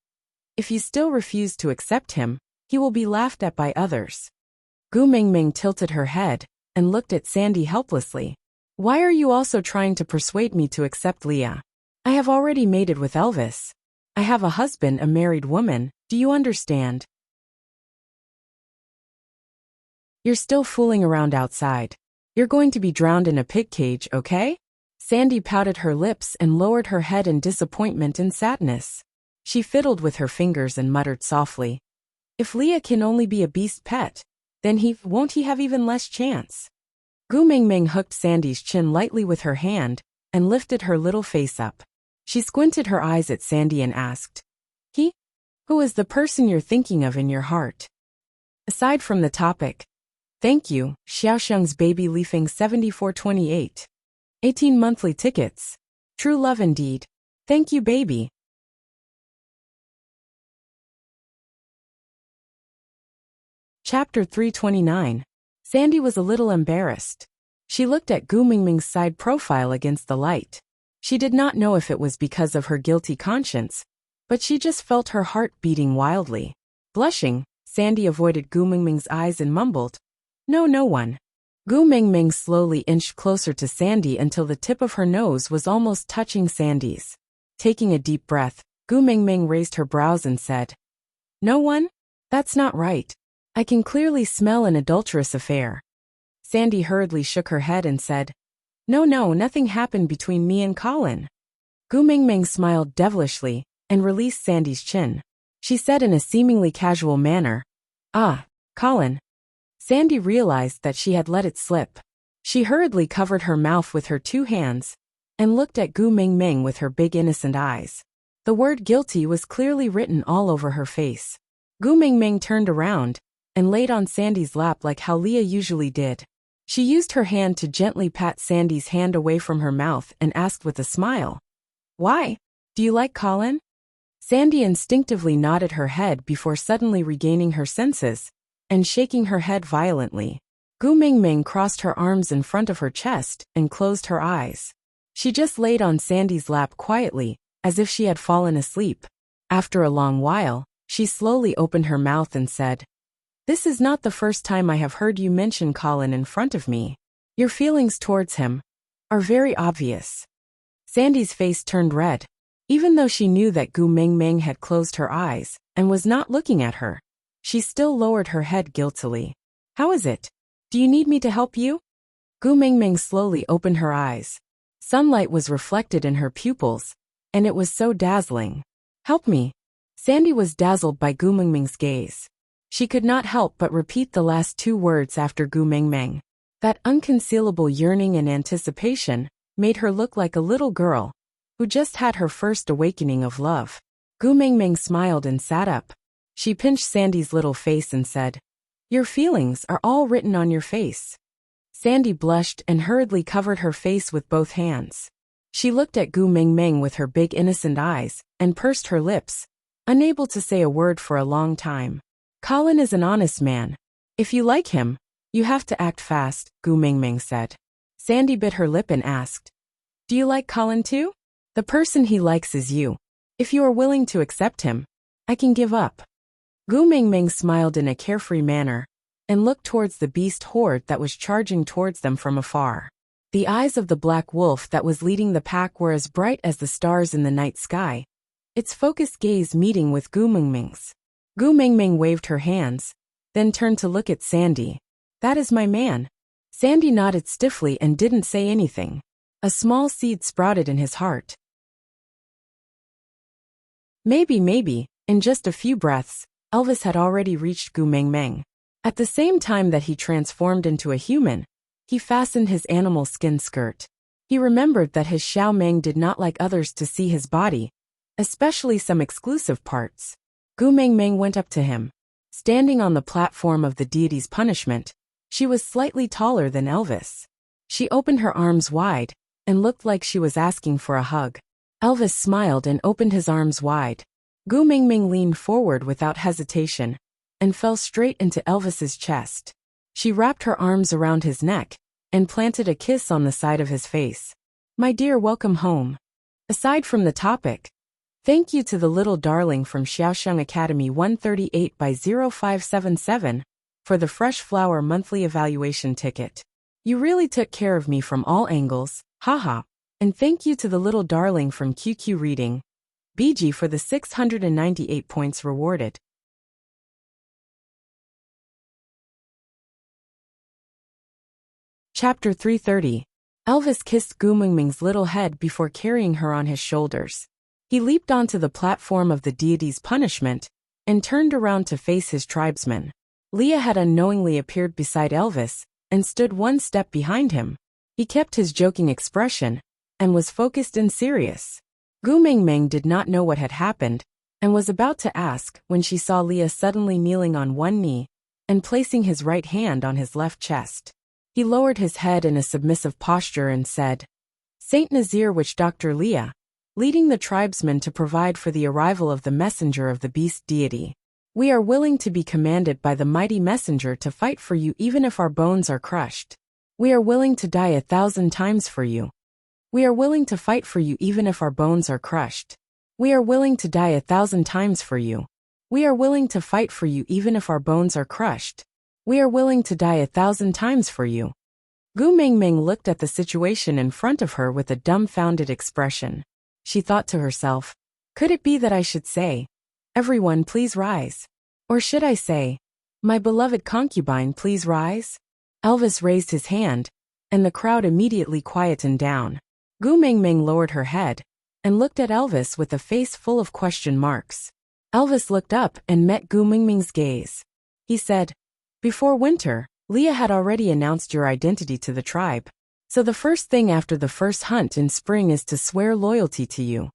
If you still refuse to accept him, he will be laughed at by others. Gu Mingming tilted her head and looked at Sandy helplessly. Why are you also trying to persuade me to accept Leah? I have already mated with Elvis. I have a husband, a married woman, do you understand? You're still fooling around outside. You're going to be drowned in a pig cage, okay? Sandy pouted her lips and lowered her head in disappointment and sadness. She fiddled with her fingers and muttered softly. If Leah can only be a beast pet, then won't he have even less chance? Gu Mingming hooked Sandy's chin lightly with her hand and lifted her little face up. She squinted her eyes at Sandy and asked, He? Who is the person you're thinking of in your heart? Aside from the topic. Thank you, Xiaosheng's baby leafing 7428. 18 monthly tickets. True love indeed. Thank you, baby. Chapter 329. Sandy was a little embarrassed. She looked at Gu Mingming's side profile against the light. She did not know if it was because of her guilty conscience, but she just felt her heart beating wildly. Blushing, Sandy avoided Gu Mingming's eyes and mumbled, No one. Gu Mingming slowly inched closer to Sandy until the tip of her nose was almost touching Sandy's. Taking a deep breath, Gu Mingming raised her brows and said, No one? That's not right. I can clearly smell an adulterous affair. Sandy hurriedly shook her head and said, No, nothing happened between me and Colin. Gu Mingming smiled devilishly and released Sandy's chin. She said in a seemingly casual manner, Ah, Colin. Sandy realized that she had let it slip. She hurriedly covered her mouth with her 2 hands and looked at Gu Mingming with her big innocent eyes. The word guilty was clearly written all over her face. Gu Mingming turned around and laid on Sandy's lap like how Leah usually did. She used her hand to gently pat Sandy's hand away from her mouth and asked with a smile, Why? Do you like Colin? Sandy instinctively nodded her head before suddenly regaining her senses and shaking her head violently. Gu Mingming crossed her arms in front of her chest and closed her eyes. She just laid on Sandy's lap quietly, as if she had fallen asleep. After a long while, she slowly opened her mouth and said, This is not the first time I have heard you mention Colin in front of me. Your feelings towards him are very obvious. Sandy's face turned red. Even though she knew that Gu Mingming had closed her eyes and was not looking at her, she still lowered her head guiltily. How is it? Do you need me to help you? Gu Mingming slowly opened her eyes. Sunlight was reflected in her pupils, and it was so dazzling. Help me. Sandy was dazzled by Gu Mingming's gaze. She could not help but repeat the last 2 words after Gu Mingming. That unconcealable yearning and anticipation made her look like a little girl who just had her first awakening of love. Gu Mingming smiled and sat up. She pinched Sandy's little face and said, Your feelings are all written on your face. Sandy blushed and hurriedly covered her face with both hands. She looked at Gu Mingming with her big innocent eyes and pursed her lips, unable to say a word for a long time. Colin is an honest man. If you like him, you have to act fast, Gu Mingming said. Sandy bit her lip and asked, Do you like Colin too? The person he likes is you. If you are willing to accept him, I can give up. Gu Mingming smiled in a carefree manner and looked towards the beast horde that was charging towards them from afar. The eyes of the black wolf that was leading the pack were as bright as the stars in the night sky, its focused gaze meeting with Gu Mingming's. Gu Mingming waved her hands, then turned to look at Sandy. That is my man. Sandy nodded stiffly and didn't say anything. A small seed sprouted in his heart. Maybe, in just a few breaths, Elvis had already reached Gu Mingming. At the same time that he transformed into a human, he fastened his animal skin skirt. He remembered that his Xiao Meng did not like others to see his body, especially some exclusive parts. Gu Mengmeng went up to him. Standing on the platform of the deity's punishment, she was slightly taller than Elvis. She opened her arms wide and looked like she was asking for a hug. Elvis smiled and opened his arms wide. Gu Mingming leaned forward without hesitation and fell straight into Elvis's chest. She wrapped her arms around his neck and planted a kiss on the side of his face. "My dear, welcome home." Aside from the topic, thank you to the little darling from Xiaoxiang Academy 138 by 0577 for the Fresh Flower monthly evaluation ticket. You really took care of me from all angles, haha. And thank you to the little darling from QQ Reading, BG, for the 698 points rewarded. Chapter 330. Elvis kissed Gu Mingming's little head before carrying her on his shoulders. He leaped onto the platform of the deity's punishment and turned around to face his tribesmen. Leah had unknowingly appeared beside Elvis and stood one step behind him. He kept his joking expression and was focused and serious. Gu Mingming did not know what had happened and was about to ask when she saw Leah suddenly kneeling on one knee and placing his right hand on his left chest. He lowered his head in a submissive posture and said, "Saint Nazir Witch Doctor Leah, leading the tribesmen to provide for the arrival of the messenger of the beast deity. We are willing to be commanded by the mighty messenger to fight for you even if our bones are crushed. We are willing to die 1,000 times for you. We are willing to fight for you even if our bones are crushed. We are willing to die 1,000 times for you. We are willing to fight for you even if our bones are crushed. We are willing to die 1,000 times for you." Gu Mingming looked at the situation in front of her with a dumbfounded expression. She thought to herself, could it be that I should say, "Everyone please rise"? Or should I say, "My beloved concubine please rise"? Elvis raised his hand, and the crowd immediately quietened down. Gu Mingming lowered her head and looked at Elvis with a face full of question marks. Elvis looked up and met Gu Mingming's gaze. He said, "Before winter, Leah had already announced your identity to the tribe. So the first thing after the first hunt in spring is to swear loyalty to you."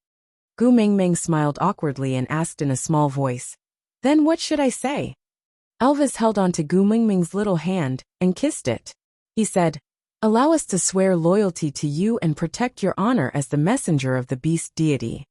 Gu Mingming smiled awkwardly and asked in a small voice, "Then what should I say?" Elvis held onto Gu Mingming's little hand and kissed it. He said, "Allow us to swear loyalty to you and protect your honor as the messenger of the beast deity."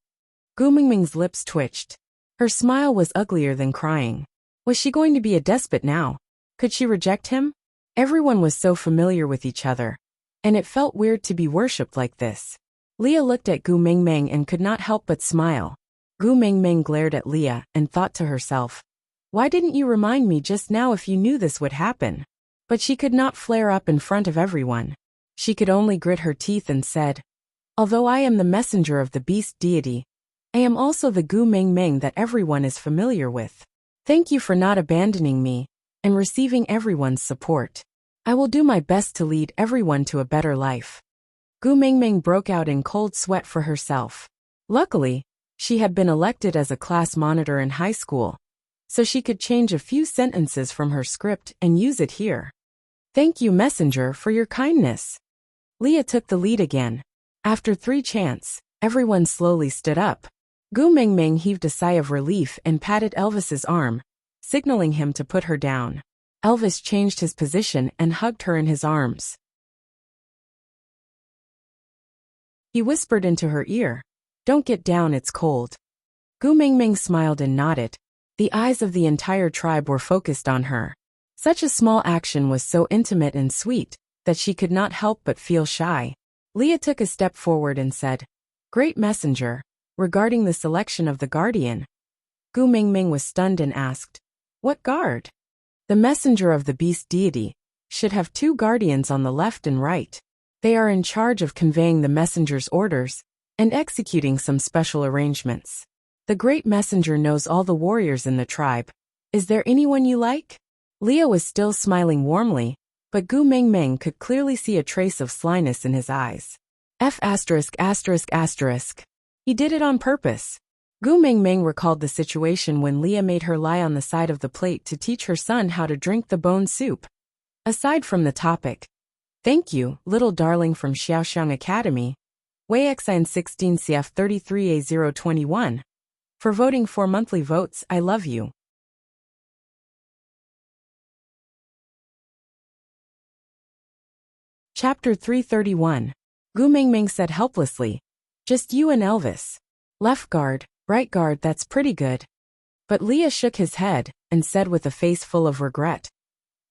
Gu Mingming's lips twitched. Her smile was uglier than crying. Was she going to be a despot now? Could she reject him? Everyone was so familiar with each other, and it felt weird to be worshipped like this. Leah looked at Gu Mingming and could not help but smile. Gu Mingming glared at Leah and thought to herself, "Why didn't you remind me just now if you knew this would happen?" But she could not flare up in front of everyone. She could only grit her teeth and said, "Although I am the messenger of the beast deity, I am also the Gu Mingming that everyone is familiar with. Thank you for not abandoning me and receiving everyone's support. I will do my best to lead everyone to a better life." Gu Mingming broke out in cold sweat for herself. Luckily, she had been elected as a class monitor in high school, so she could change a few sentences from her script and use it here. "Thank you, messenger, for your kindness." Leah took the lead again. After 3 chants, everyone slowly stood up. Gu Mingming heaved a sigh of relief and patted Elvis's arm, signaling him to put her down. Elvis changed his position and hugged her in his arms. He whispered into her ear, "Don't get down, it's cold." Gu Mingming smiled and nodded. The eyes of the entire tribe were focused on her. Such a small action was so intimate and sweet that she could not help but feel shy. Leah took a step forward and said, "Great messenger, regarding the selection of the guardian." Gu Mingming was stunned and asked, "What guard?" "The messenger of the beast deity should have 2 guardians on the left and right. They are in charge of conveying the messenger's orders and executing some special arrangements. The great messenger knows all the warriors in the tribe. Is there anyone you like?" Leah was still smiling warmly, but Gu Mingming could clearly see a trace of slyness in his eyes. ******. He did it on purpose. Gu Mingming recalled the situation when Leah made her lie on the side of the plate to teach her son how to drink the bone soup. Aside from the topic, "Thank you, little darling from Xiaoxiang Academy, WayXIN 16 CF 33A021. for voting 4 monthly votes. I love you. Chapter 331. Gu Mingming said helplessly. Just you and Elvis. Left guard, right guard, that's pretty good. But Leah shook his head and said with a face full of regret.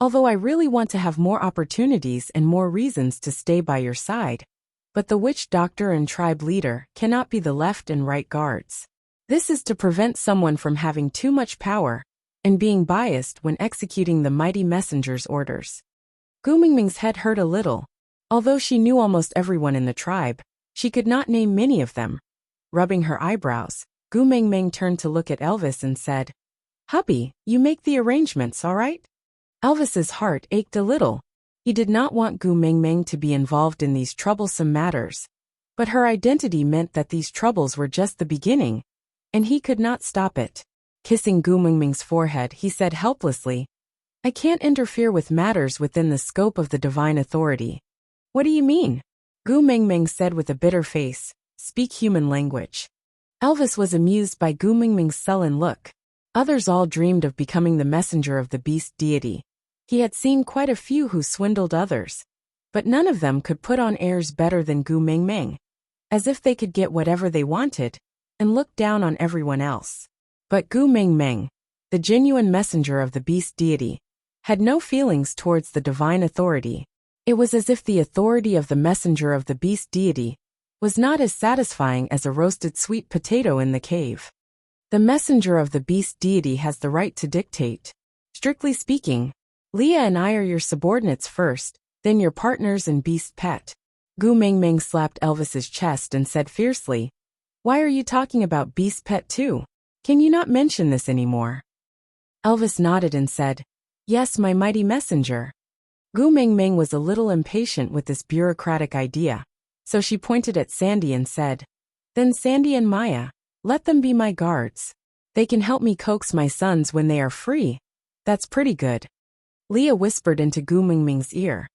Although I really want to have more opportunities and more reasons to stay by your side. But the witch doctor and tribe leader cannot be the left and right guards. This is to prevent someone from having too much power and being biased when executing the mighty messenger's orders. Gu Mingming's head hurt a little. Although she knew almost everyone in the tribe, she could not name many of them. Rubbing her eyebrows, Gu Mingming turned to look at Elvis and said, Hubby, you make the arrangements, all right? Elvis's heart ached a little. He did not want Gu Mingming to be involved in these troublesome matters. But her identity meant that these troubles were just the beginning, and he could not stop it. Kissing Gu Mingming's forehead, he said helplessly, I can't interfere with matters within the scope of the divine authority. What do you mean? Gu Mingming said with a bitter face, Speak human language. Elvis was amused by Gu Mingming's sullen look. Others all dreamed of becoming the messenger of the beast deity. He had seen quite a few who swindled others. But none of them could put on airs better than Gu Mingming. As if they could get whatever they wanted, and look down on everyone else. But Gu Mingming, the genuine messenger of the beast deity, had no feelings towards the divine authority. It was as if the authority of the messenger of the beast deity was not as satisfying as a roasted sweet potato in the cave. The messenger of the beast deity has the right to dictate. Strictly speaking, Leah and I are your subordinates first, then your partners and beast pet. Gu Mingming slapped Elvis's chest and said fiercely, Why are you talking about beast pet too? Can you not mention this anymore? Elvis nodded and said, Yes, my mighty messenger. Gu Mingming was a little impatient with this bureaucratic idea, so she pointed at Sandy and said, Then Sandy and Maya, let them be my guards. They can help me coax my sons when they are free. That's pretty good. Leah whispered into Gu Mingming's ear.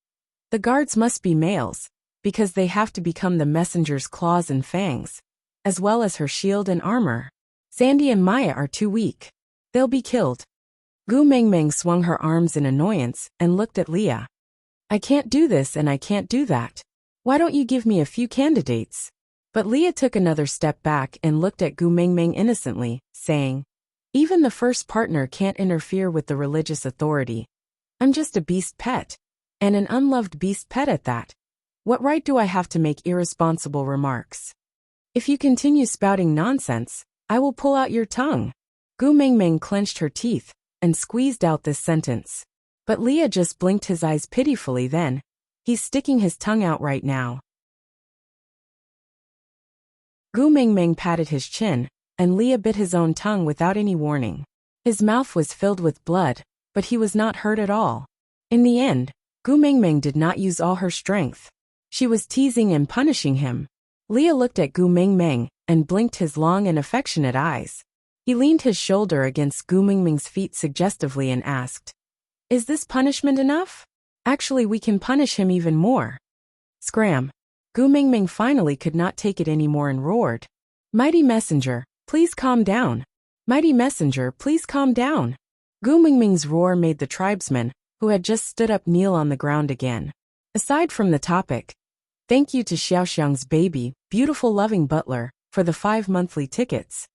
The guards must be males, because they have to become the messenger's claws and fangs, as well as her shield and armor. Sandy and Maya are too weak. They'll be killed. Gu Mingming swung her arms in annoyance and looked at Leah. I can't do this and I can't do that. Why don't you give me a few candidates? But Leah took another step back and looked at Gu Mingming innocently, saying, Even the first partner can't interfere with the religious authority. I'm just a beast pet. And an unloved beast pet at that. What right do I have to make irresponsible remarks? If you continue spouting nonsense, I will pull out your tongue. Gu Mingming clenched her teeth and squeezed out this sentence. But Leah just blinked his eyes pitifully then. He's sticking his tongue out right now. Gu Mingming patted his chin, and Leah bit his own tongue without any warning. His mouth was filled with blood, but he was not hurt at all. In the end, Gu Mingming did not use all her strength. She was teasing and punishing him. Leah looked at Gu Mingming and blinked his long and affectionate eyes. He leaned his shoulder against Gu Mingming's feet suggestively and asked, Is this punishment enough? Actually, we can punish him even more. Scram. Gu Mingming finally could not take it anymore and roared. Mighty messenger, please calm down. Mighty messenger, please calm down. Gu Mingming's roar made the tribesmen, who had just stood up, kneel on the ground again. Aside from the topic, thank you to Xiaoxiang's baby, beautiful loving butler, for the 5 monthly tickets.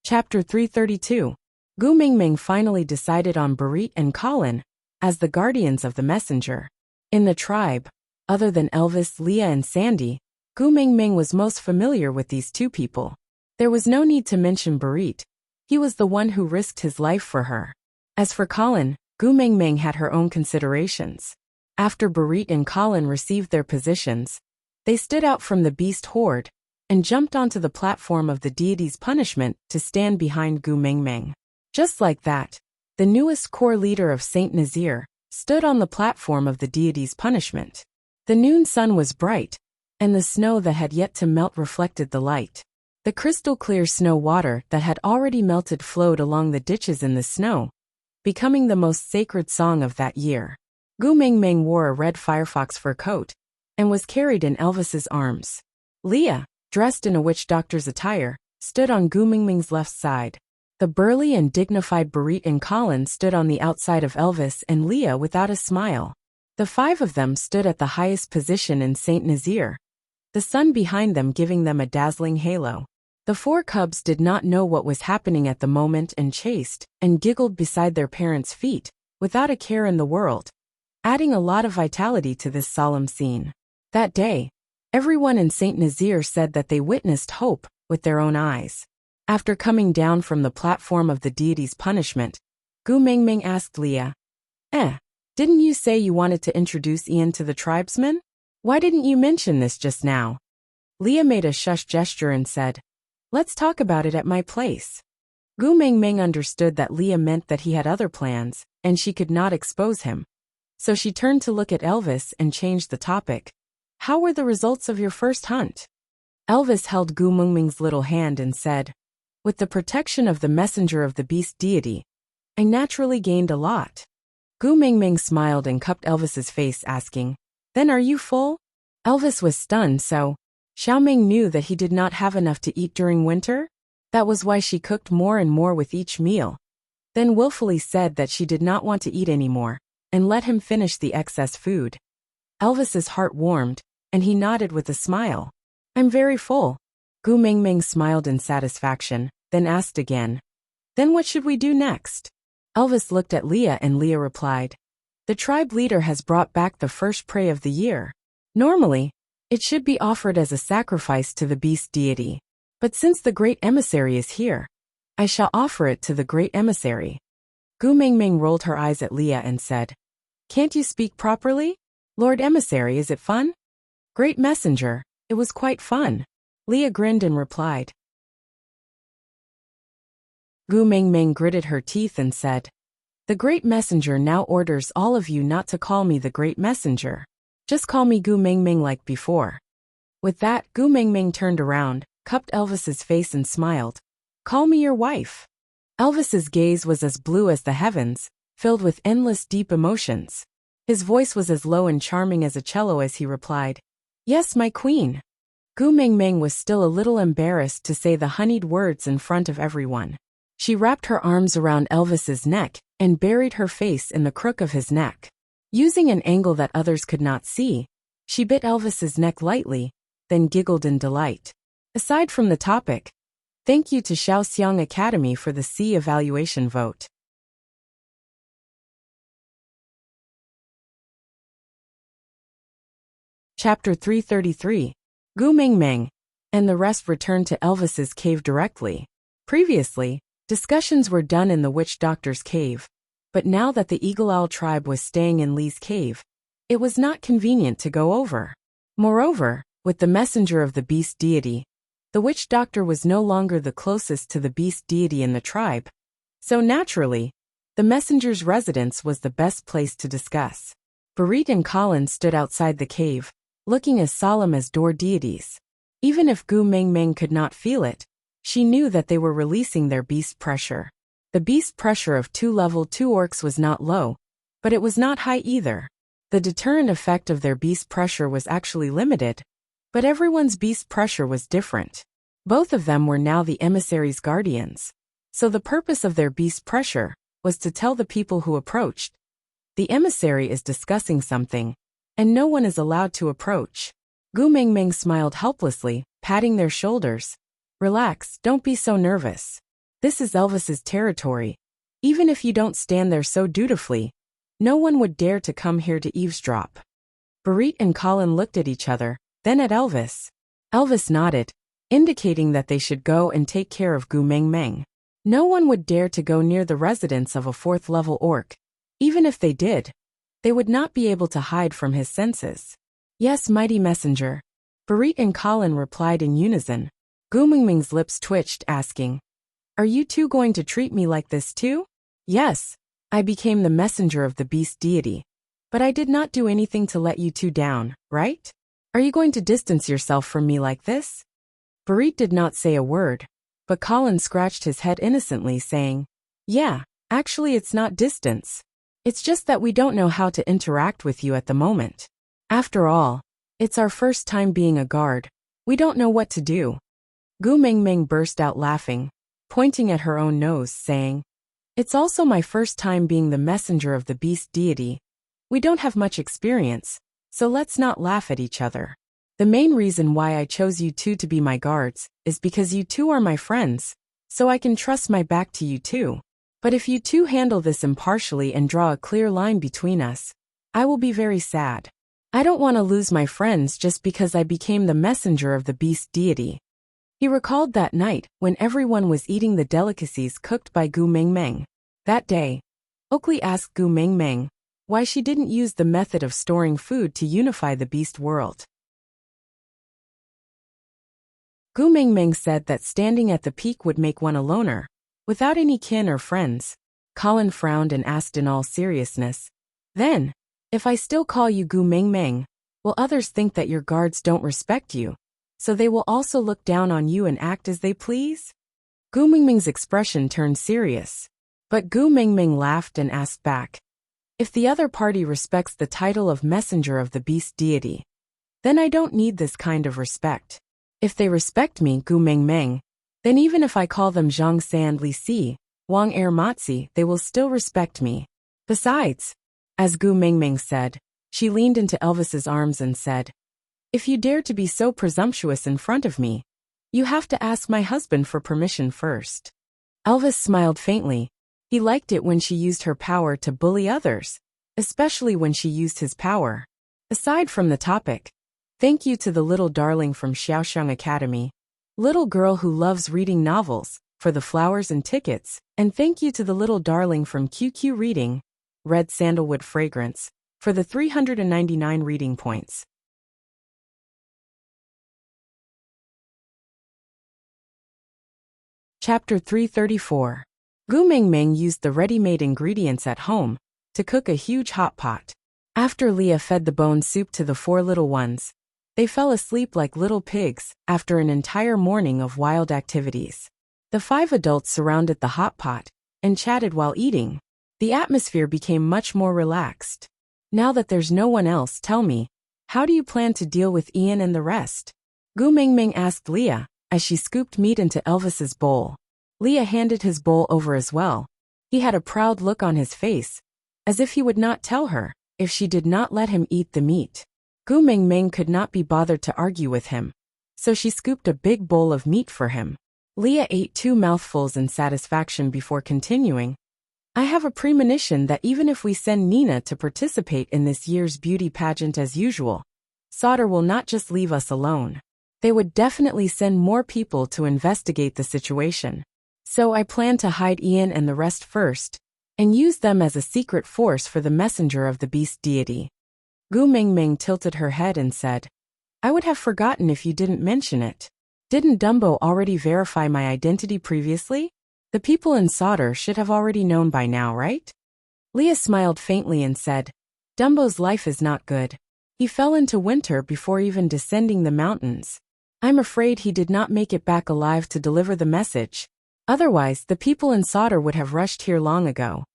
Chapter 332. Gu Mingming finally decided on Barit and Colin as the guardians of the messenger. In the tribe, other than Elvis, Leah and Sandy, Gu Mingming was most familiar with these two people. There was no need to mention Barit. He was the one who risked his life for her. As for Colin, Gu Mingming had her own considerations. After Barit and Colin received their positions, they stood out from the beast horde and jumped onto the platform of the deity's punishment to stand behind Gu Mingming. Just like that, the newest core leader of Saint Nazir stood on the platform of the deity's punishment. The noon sun was bright, and the snow that had yet to melt reflected the light. The crystal-clear snow water that had already melted flowed along the ditches in the snow, becoming the most sacred song of that year. Gu Mingming wore a red firefox fur coat, and was carried in Elvis's arms. Leah, dressed in a witch doctor's attire, stood on Gu Mingming's left side. The burly and dignified Barit and Colin stood on the outside of Elvis and Leah without a smile. The five of them stood at the highest position in Saint Nazaire, the sun behind them giving them a dazzling halo. The four cubs did not know what was happening at the moment and chased and giggled beside their parents' feet, without a care in the world, adding a lot of vitality to this solemn scene. That day, everyone in Saint Nazaire said that they witnessed hope with their own eyes. After coming down from the platform of the deity's punishment, Gu Mingming asked Leah, didn't you say you wanted to introduce Ian to the tribesmen? Why didn't you mention this just now? Leah made a shush gesture and said, let's talk about it at my place. Gu Mingming understood that Leah meant that he had other plans, and she could not expose him. So she turned to look at Elvis and changed the topic. How were the results of your first hunt? Elvis held Gu Mingming's little hand and said, with the protection of the messenger of the beast deity, I naturally gained a lot. Gu Mingming smiled and cupped Elvis's face, asking, then are you full? Elvis was stunned, so Xiaoming knew that he did not have enough to eat during winter? That was why she cooked more and more with each meal, then willfully said that she did not want to eat anymore, and let him finish the excess food. Elvis's heart warmed, and he nodded with a smile. I'm very full. Gu Mingming smiled in satisfaction, then asked again, then what should we do next? Elvis looked at Leah and Leah replied, the tribe leader has brought back the first prey of the year. Normally, it should be offered as a sacrifice to the beast deity. But since the great emissary is here, I shall offer it to the great emissary. Gu Mingming rolled her eyes at Leah and said, can't you speak properly? Lord Emissary, is it fun? Great messenger, it was quite fun. Leah grinned and replied. Gu Mingming gritted her teeth and said, the great messenger now orders all of you not to call me the great messenger. Just call me Gu Mingming like before. With that, Gu Mingming turned around, cupped Elvis's face and smiled. Call me your wife. Elvis's gaze was as blue as the heavens, filled with endless deep emotions. His voice was as low and charming as a cello as he replied, yes, my queen. Gu Mingming was still a little embarrassed to say the honeyed words in front of everyone. She wrapped her arms around Elvis's neck and buried her face in the crook of his neck. Using an angle that others could not see, she bit Elvis's neck lightly, then giggled in delight. Aside from the topic, thank you to Shaoxiang Academy for the C evaluation vote. Chapter 333. Gu Mingming, and the rest returned to Elvis's cave directly. Previously, discussions were done in the witch doctor's cave, but now that the Eagle Owl tribe was staying in Li's cave, it was not convenient to go over. Moreover, with the messenger of the beast deity, the witch doctor was no longer the closest to the beast deity in the tribe, so naturally, the messenger's residence was the best place to discuss. Barit and Colin stood outside the cave, looking as solemn as door deities. Even if Gu Mingming could not feel it, she knew that they were releasing their beast pressure. The beast pressure of 2 level 2 orcs was not low, but it was not high either. The deterrent effect of their beast pressure was actually limited, but everyone's beast pressure was different. Both of them were now the emissary's guardians. So the purpose of their beast pressure was to tell the people who approached, the emissary is discussing something, and no one is allowed to approach. Gu Mingming smiled helplessly, patting their shoulders. Relax, don't be so nervous. This is Elvis's territory. Even if you don't stand there so dutifully, no one would dare to come here to eavesdrop. Barit and Colin looked at each other, then at Elvis. Elvis nodded, indicating that they should go and take care of Gu Mingming. No one would dare to go near the residence of a 4th level orc. Even if they did, they would not be able to hide from his senses. Yes, mighty messenger. Barit and Colin replied in unison. Gu Mingming's lips twitched, asking, are you two going to treat me like this too? Yes, I became the messenger of the beast deity. But I did not do anything to let you two down, right? Are you going to distance yourself from me like this? Barit did not say a word, but Colin scratched his head innocently, saying, yeah, actually it's not distance. It's just that we don't know how to interact with you at the moment. After all, It's our first time being a guard. We don't know what to do. Gu Mingming burst out laughing, pointing at her own nose, saying, "It's also my first time being the messenger of the beast deity. We don't have much experience, so let's not laugh at each other. The main reason why I chose you two to be my guards is because you two are my friends, so I can trust my back to you two. But if you two handle this impartially and draw a clear line between us, I will be very sad. I don't want to lose my friends just because I became the messenger of the beast deity." He recalled that night when everyone was eating the delicacies cooked by Gu Mingming. That day, Oakley asked Gu Mingming why she didn't use the method of storing food to unify the beast world. Gu Mingming said that standing at the peak would make one a loner, without any kin or friends. Colin frowned and asked in all seriousness, "Then, if I still call you Gu Mingming, will others think that your guards don't respect you, so they will also look down on you and act as they please?" Gu Mingming's expression turned serious. But Gu Mingming laughed and asked back, "If the other party respects the title of messenger of the beast deity, then I don't need this kind of respect. If they respect me, Gu Mingming, then even if I call them Zhang San Li Si, Wang Er Matzi, they will still respect me. Besides," as Gu Mingming said, she leaned into Elvis's arms and said, "If you dare to be so presumptuous in front of me, you have to ask my husband for permission first." Elvis smiled faintly. He liked it when she used her power to bully others, especially when she used his power. Aside from the topic, thank you to the little darling from Xiaoxiang Academy, little girl who loves reading novels, for the flowers and tickets, and thank you to the little darling from QQ Reading, Red Sandalwood Fragrance, for the 399 reading points. Chapter 334. Gu Mingming used the ready-made ingredients at home to cook a huge hot pot. After Leah fed the bone soup to the 4 little ones, they fell asleep like little pigs after an entire morning of wild activities. The 5 adults surrounded the hot pot and chatted while eating. The atmosphere became much more relaxed. "Now that there's no one else, tell me, how do you plan to deal with Ian and the rest?" Gu Mingming asked Leah as she scooped meat into Elvis's bowl. Leah handed his bowl over as well. He had a proud look on his face, as if he would not tell her if she did not let him eat the meat. Gu Mingming could not be bothered to argue with him, so she scooped a big bowl of meat for him. Leah ate 2 mouthfuls in satisfaction before continuing, "I have a premonition that even if we send Nina to participate in this year's beauty pageant as usual, Sauter will not just leave us alone. They would definitely send more people to investigate the situation. So I plan to hide Ian and the rest first, and use them as a secret force for the messenger of the beast deity." Gu Mingming tilted her head and said, "I would have forgotten if you didn't mention it. Didn't Dumbo already verify my identity previously? The people in Sauter should have already known by now, right?" Leah smiled faintly and said, "Dumbo's life is not good. He fell into winter before even descending the mountains. I'm afraid he did not make it back alive to deliver the message. Otherwise, the people in Sauter would have rushed here long ago."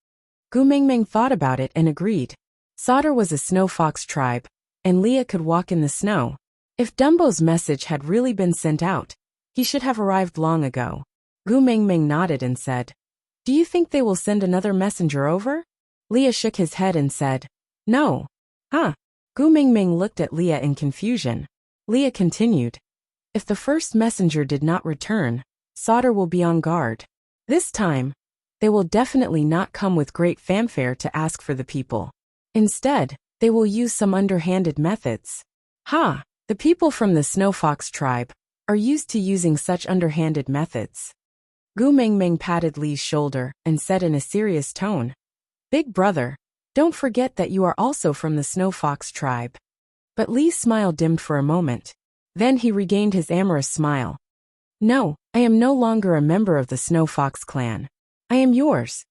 Gu Mingming thought about it and agreed. Sauter was a snow fox tribe, and Leah could walk in the snow. If Dumbo's message had really been sent out, he should have arrived long ago. Gu Mingming nodded and said, "Do you think they will send another messenger over?" Leah shook his head and said, "No." "Huh?" Gu Mingming looked at Leah in confusion. Leah continued, "If the first messenger did not return, Sauter will be on guard. This time, they will definitely not come with great fanfare to ask for the people. Instead, they will use some underhanded methods." "Ha! The people from the Snow Fox tribe are used to using such underhanded methods." Gu Mingming patted Li's shoulder and said in a serious tone, "Big brother, don't forget that you are also from the Snow Fox tribe." But Li's smile dimmed for a moment. Then he regained his amorous smile. "No, I am no longer a member of the Snow Fox clan. I am yours."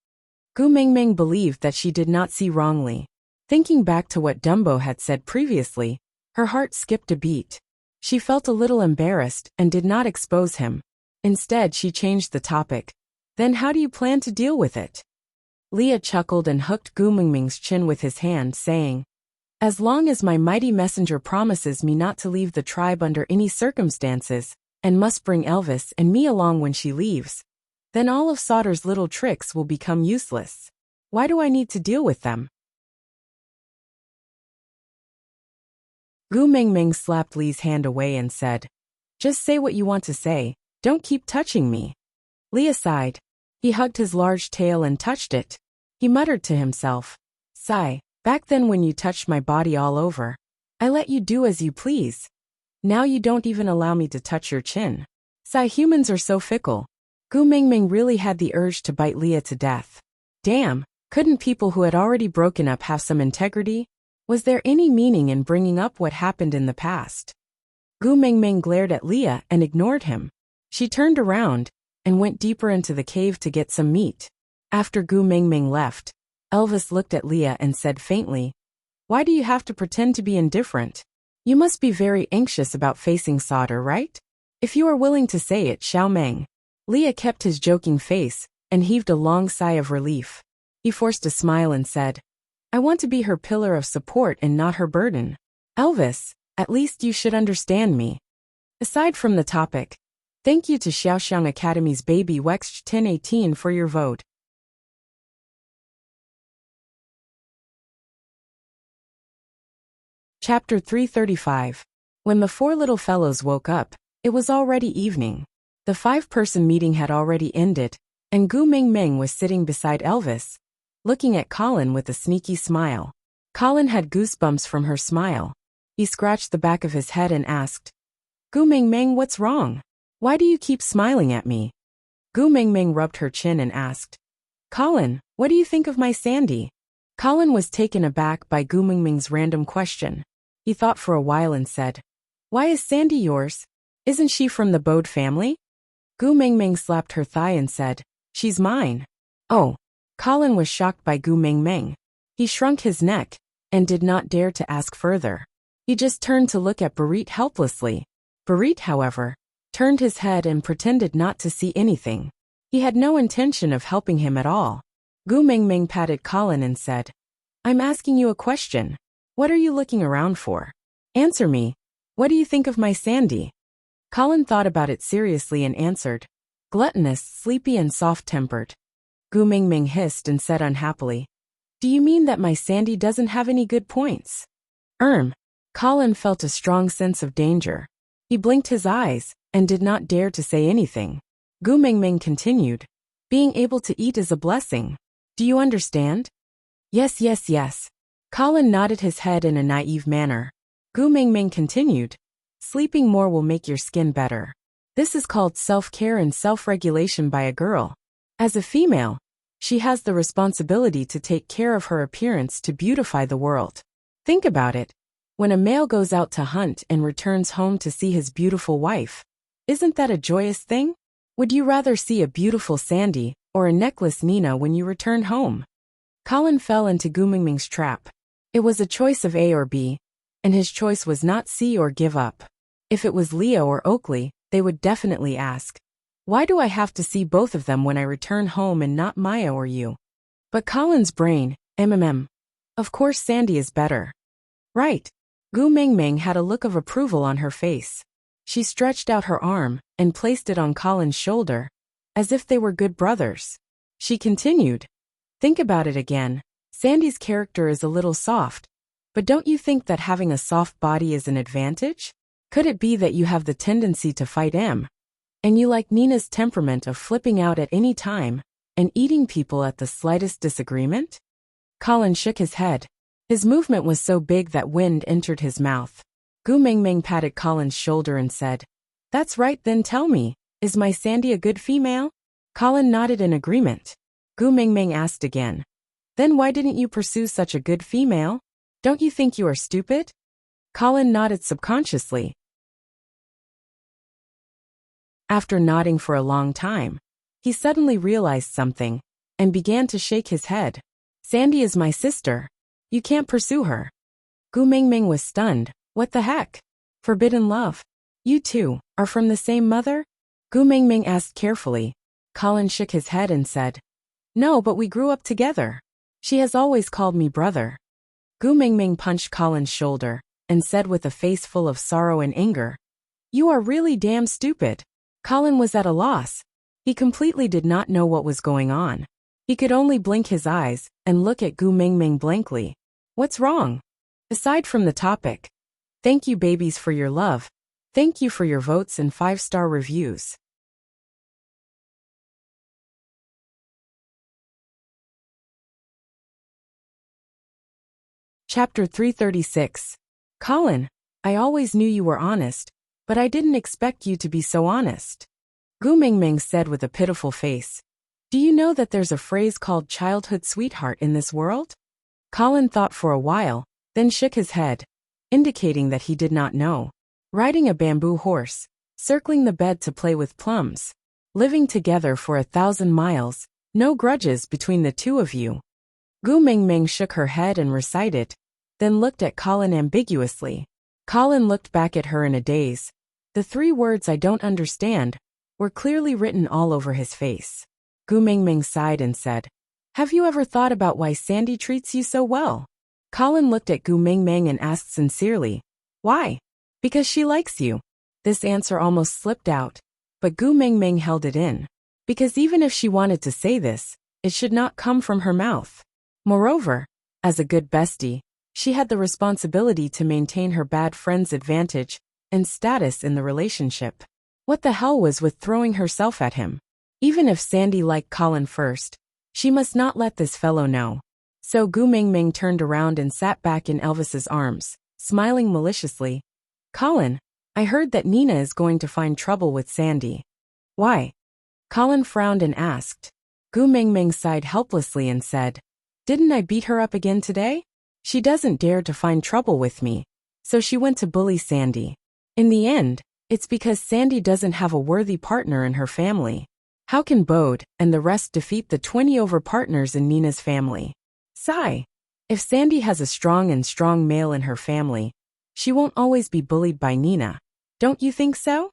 Gu Mingming believed that she did not see wrongly. Thinking back to what Dumbo had said previously, her heart skipped a beat. She felt a little embarrassed and did not expose him. Instead, she changed the topic. "Then how do you plan to deal with it?" Leah chuckled and hooked Gu Mingming's chin with his hand, saying, As long as my mighty messenger promises me not to leave the tribe under any circumstances, and must bring Elvis and me along when she leaves, then all of Sauter's little tricks will become useless. Why do I need to deal with them? Gu Mingming slapped Li's hand away and said, "Just say what you want to say, don't keep touching me." Li sighed. He hugged his large tail and touched it. He muttered to himself, "Sigh, back then when you touched my body all over, I let you do as you please. Now you don't even allow me to touch your chin. Sigh, humans are so fickle." Gu Mingming really had the urge to bite Leah to death. Damn, couldn't people who had already broken up have some integrity? Was there any meaning in bringing up what happened in the past? Gu Mingming glared at Leah and ignored him. She turned around and went deeper into the cave to get some meat. After Gu Mingming left, Elvis looked at Leah and said faintly, "Why do you have to pretend to be indifferent? You must be very anxious about facing Sauter, right? If you are willing to say it, Xiao Meng." Leah kept his joking face and heaved a long sigh of relief. He forced a smile and said, "I want to be her pillar of support and not her burden. Elvis, at least you should understand me." Aside from the topic, thank you to Xiaoxiang Academy's Baby Wex 1018 for your vote. Chapter 335. When the four little fellows woke up, it was already evening. The five-person meeting had already ended, and Gu Mingming was sitting beside Elvis, looking at Colin with a sneaky smile. Colin had goosebumps from her smile. He scratched the back of his head and asked, "Gu Mingming, what's wrong? Why do you keep smiling at me?" Gu Mingming rubbed her chin and asked, "Colin, what do you think of my Sandy?" Colin was taken aback by Gu Mingming's random question. He thought for a while and said, "Why is Sandy yours? Isn't she from the Bode family?" Gu Mingming slapped her thigh and said, "She's mine." Oh. Colin was shocked by Gu Mingming. He shrunk his neck and did not dare to ask further. He just turned to look at Barit helplessly. Barit, however, turned his head and pretended not to see anything. He had no intention of helping him at all. Gu Mingming patted Colin and said, "I'm asking you a question. What are you looking around for? Answer me. What do you think of my Sandy?" Colin thought about it seriously and answered, "Gluttonous, sleepy and soft-tempered." Gu Mingming hissed and said unhappily, "Do you mean that my Sandy doesn't have any good points?" Colin felt a strong sense of danger. He blinked his eyes and did not dare to say anything. Gu Mingming continued, "Being able to eat is a blessing. Do you understand?" "Yes, yes, yes." Colin nodded his head in a naive manner. Gu Mingming continued, "Sleeping more will make your skin better. This is called self-care and self-regulation by a girl. As a female, she has the responsibility to take care of her appearance to beautify the world. Think about it. When a male goes out to hunt and returns home to see his beautiful wife, isn't that a joyous thing? Would you rather see a beautiful Sandy or a necklace Nina when you return home?" Colin fell into Gu Mingming's trap. It was a choice of A or B, and his choice was not C or give up. If it was Leo or Oakley, they would definitely ask, "Why do I have to see both of them when I return home and not Maya or you?" But Colin's brain, Of course Sandy is better. Right. Gu Mingming had a look of approval on her face. She stretched out her arm and placed it on Colin's shoulder, as if they were good brothers. She continued, "Think about it again. Sandy's character is a little soft, but don't you think that having a soft body is an advantage? Could it be that you have the tendency to fight and you like Nina's temperament of flipping out at any time and eating people at the slightest disagreement?" Colin shook his head. His movement was so big that wind entered his mouth. Gu Mingming patted Colin's shoulder and said, "That's right, then tell me, is my Sandy a good female?" Colin nodded in agreement. Gu Mingming asked again, "Then why didn't you pursue such a good female? Don't you think you are stupid?" Colin nodded subconsciously. After nodding for a long time, he suddenly realized something and began to shake his head. "Sandy is my sister. You can't pursue her." Gu Mingming was stunned. What the heck? Forbidden love? You two are from the same mother? Gu Mingming asked carefully. Colin shook his head and said, "No, but we grew up together. She has always called me brother." Gu Mingming punched Colin's shoulder and said with a face full of sorrow and anger, "You are really damn stupid." Colin was at a loss. He completely did not know what was going on. He could only blink his eyes and look at Gu Mingming blankly. What's wrong? Aside from the topic. Thank you babies for your love. Thank you for your votes and 5-star reviews. Chapter 336. Colin, I always knew you were honest, but I didn't expect you to be so honest. Gu Mingming said with a pitiful face. Do you know that there's a phrase called childhood sweetheart in this world? Colin thought for a while, then shook his head, indicating that he did not know. Riding a bamboo horse, circling the bed to play with plums, living together for 1,000 miles, no grudges between the two of you. Gu Mingming shook her head and recited, then looked at Colin ambiguously. Colin looked back at her in a daze. The 3 words "I don't understand" were clearly written all over his face. Gu Mingming sighed and said, Have you ever thought about why Sandy treats you so well? Colin looked at Gu Mingming and asked sincerely, Why? Because she likes you. This answer almost slipped out, but Gu Mingming held it in. Because even if she wanted to say this, it should not come from her mouth. Moreover, as a good bestie, she had the responsibility to maintain her bad friend's advantage and status in the relationship. What the hell was with throwing herself at him? Even if Sandy liked Colin first, she must not let this fellow know. So Gu Mingming turned around and sat back in Elvis's arms, smiling maliciously. Colin, I heard that Nina is going to find trouble with Sandy. Why? Colin frowned and asked. Gu Mingming sighed helplessly and said, Didn't I beat her up again today? She doesn't dare to find trouble with me, so she went to bully Sandy. In the end, it's because Sandy doesn't have a worthy partner in her family. How can Bode and the rest defeat the 20 over partners in Nina's family? Sigh. If Sandy has a strong male in her family, she won't always be bullied by Nina. Don't you think so?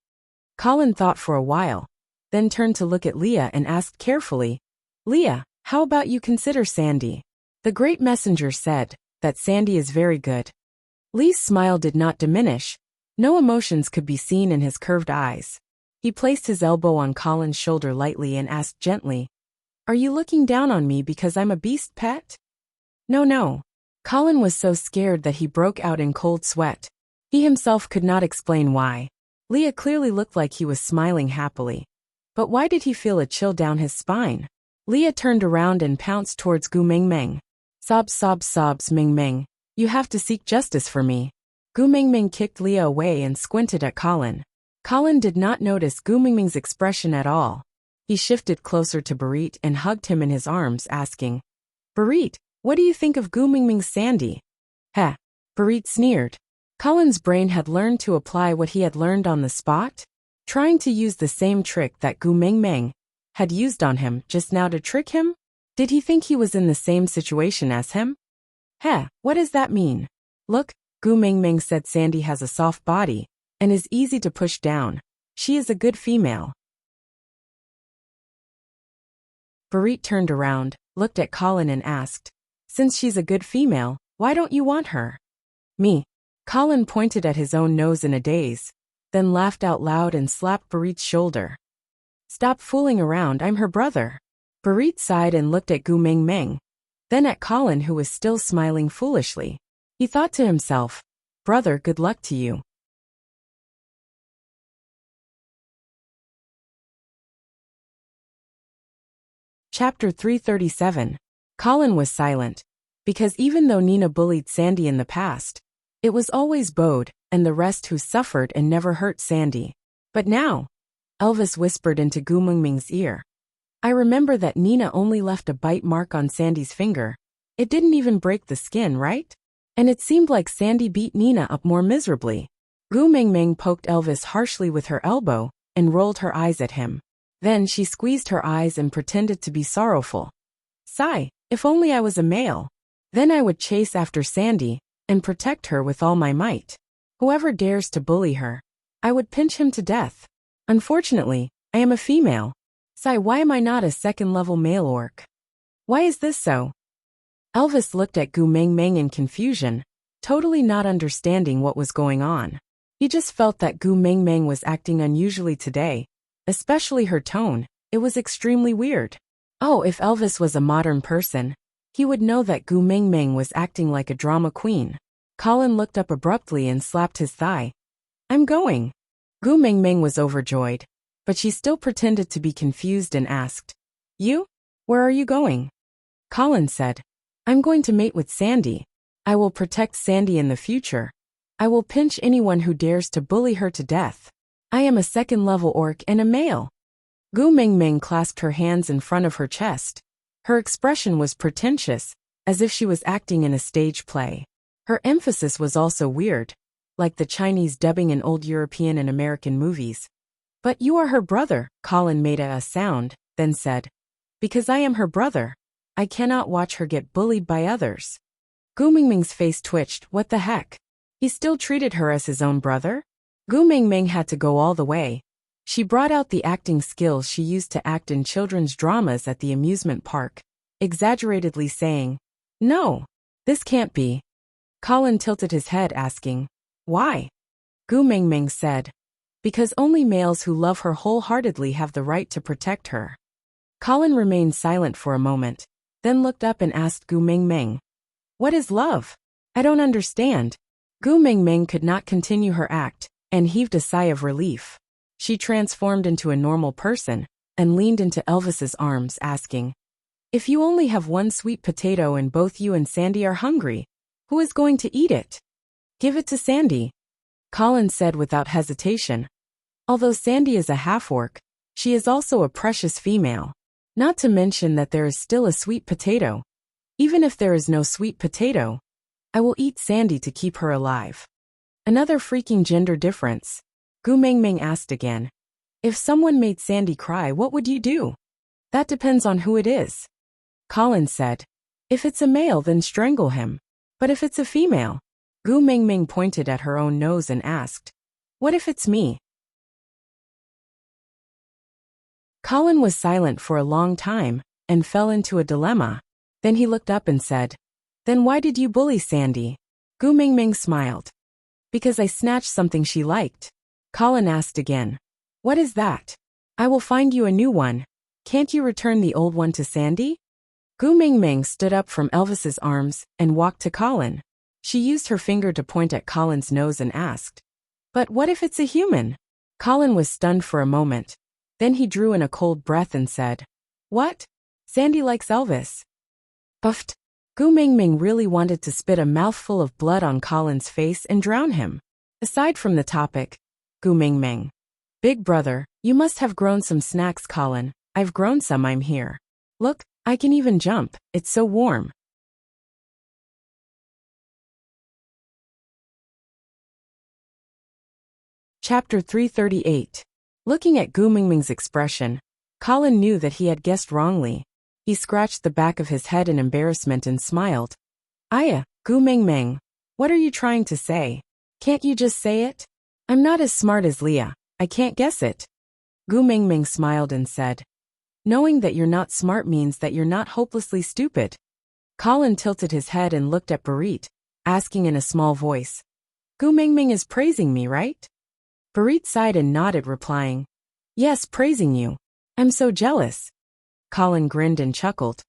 Colin thought for a while, then turned to look at Leah and asked carefully, Leah, how about you consider Sandy? The great messenger said that Sandy is very good. Lee's smile did not diminish. No emotions could be seen in his curved eyes. He placed his elbow on Colin's shoulder lightly and asked gently, Are you looking down on me because I'm a beast pet? No. Colin was so scared that he broke out in cold sweat. He himself could not explain why. Leah clearly looked like he was smiling happily. But why did he feel a chill down his spine? Leah turned around and pounced towards Gu Mingming. Sobs, Mingming. You have to seek justice for me. Gu Mingming kicked Leah away and squinted at Colin. Colin did not notice Gu Mingming's expression at all. He shifted closer to Barit and hugged him in his arms, asking, Barit, what do you think of Gu Mingming's Sandy? Heh. Barit sneered. Colin's brain had learned to apply what he had learned on the spot, trying to use the same trick that Gu Mingming had used on him just now to trick him? Did he think he was in the same situation as him? Heh, what does that mean? Look, Gu Mingming said Sandy has a soft body and is easy to push down. She is a good female. Barit turned around, looked at Colin and asked, Since she's a good female, why don't you want her? Me. Colin pointed at his own nose in a daze, then laughed out loud and slapped Barit's shoulder. Stop fooling around, I'm her brother. Barit sighed and looked at Gu Mingming, then at Colin who was still smiling foolishly. He thought to himself, Brother, good luck to you. Chapter 337. Colin was silent, because even though Nina bullied Sandy in the past, it was always Bode and the rest who suffered and never hurt Sandy. But now, Elvis whispered into Gu Mingming's ear. I remember that Nina only left a bite mark on Sandy's finger. It didn't even break the skin, right? And it seemed like Sandy beat Nina up more miserably. Gu Mingming poked Elvis harshly with her elbow and rolled her eyes at him. Then she squeezed her eyes and pretended to be sorrowful. Sigh, if only I was a male. Then I would chase after Sandy and protect her with all my might. Whoever dares to bully her, I would pinch him to death. Unfortunately, I am a female. Sigh, why am I not a second-level male orc? Why is this so? Elvis looked at Gu Meng Meng in confusion, totally not understanding what was going on. He just felt that Gu Meng Meng was acting unusually today, especially her tone. It was extremely weird. Oh, if Elvis was a modern person, he would know that Gu Meng Meng was acting like a drama queen. Colin looked up abruptly and slapped his thigh. I'm going. Gu Meng Meng was overjoyed, but she still pretended to be confused and asked, You? Where are you going? Colin said, I'm going to mate with Sandy. I will protect Sandy in the future. I will pinch anyone who dares to bully her to death. I am a second-level orc and a male. Gu Meng Meng clasped her hands in front of her chest. Her expression was pretentious, as if she was acting in a stage play. Her emphasis was also weird, like the Chinese dubbing in old European and American movies. But you are her brother, Colin made a sound, then said. Because I am her brother. I cannot watch her get bullied by others. Gu Meng Meng's face twitched. What the heck? He still treated her as his own brother? Gu Meng Meng had to go all the way. She brought out the acting skills she used to act in children's dramas at the amusement park, exaggeratedly saying, No, this can't be. Colin tilted his head asking, Why? Gu Meng Meng said, Because only males who love her wholeheartedly have the right to protect her. Colin remained silent for a moment, then looked up and asked Gu Meng Meng, What is love? I don't understand. Gu Meng Meng could not continue her act, and heaved a sigh of relief. She transformed into a normal person, and leaned into Elvis's arms asking, If you only have one sweet potato and both you and Sandy are hungry, who is going to eat it? Give it to Sandy, Colin said without hesitation. Although Sandy is a half-orc, she is also a precious female. Not to mention that there is still a sweet potato. Even if there is no sweet potato, I will eat Sandy to keep her alive. Another freaking gender difference. Gu Meng Meng asked again. If someone made Sandy cry, what would you do? That depends on who it is. Colin said. If it's a male, then strangle him. But if it's a female? Gu Meng Meng pointed at her own nose and asked. What if it's me? Colin was silent for a long time, and fell into a dilemma. Then he looked up and said, Then why did you bully Sandy? Gu Meng Meng smiled. Because I snatched something she liked. Colin asked again. What is that? I will find you a new one. Can't you return the old one to Sandy? Gu Meng Meng stood up from Elvis's arms and walked to Colin. She used her finger to point at Colin's nose and asked, But what if it's a human? Colin was stunned for a moment. Then he drew in a cold breath and said, What? Sandy likes Elvis. Puffed. Gu Meng Meng really wanted to spit a mouthful of blood on Colin's face and drown him. Aside from the topic, Gu Meng Meng. Big brother, you must have grown some snacks, Colin. I've grown some, I'm here. Look, I can even jump, it's so warm. Chapter 338. Looking at Gu Meng Meng's expression, Colin knew that he had guessed wrongly. He scratched the back of his head in embarrassment and smiled. Aya, Gu Meng Meng, what are you trying to say? Can't you just say it? I'm not as smart as Leah, I can't guess it. Gu Meng Meng smiled and said, Knowing that you're not smart means that you're not hopelessly stupid. Colin tilted his head and looked at Barit, asking in a small voice, Gu Meng Meng is praising me, right? Barit sighed and nodded, replying, Yes, praising you. I'm so jealous. Colin grinned and chuckled.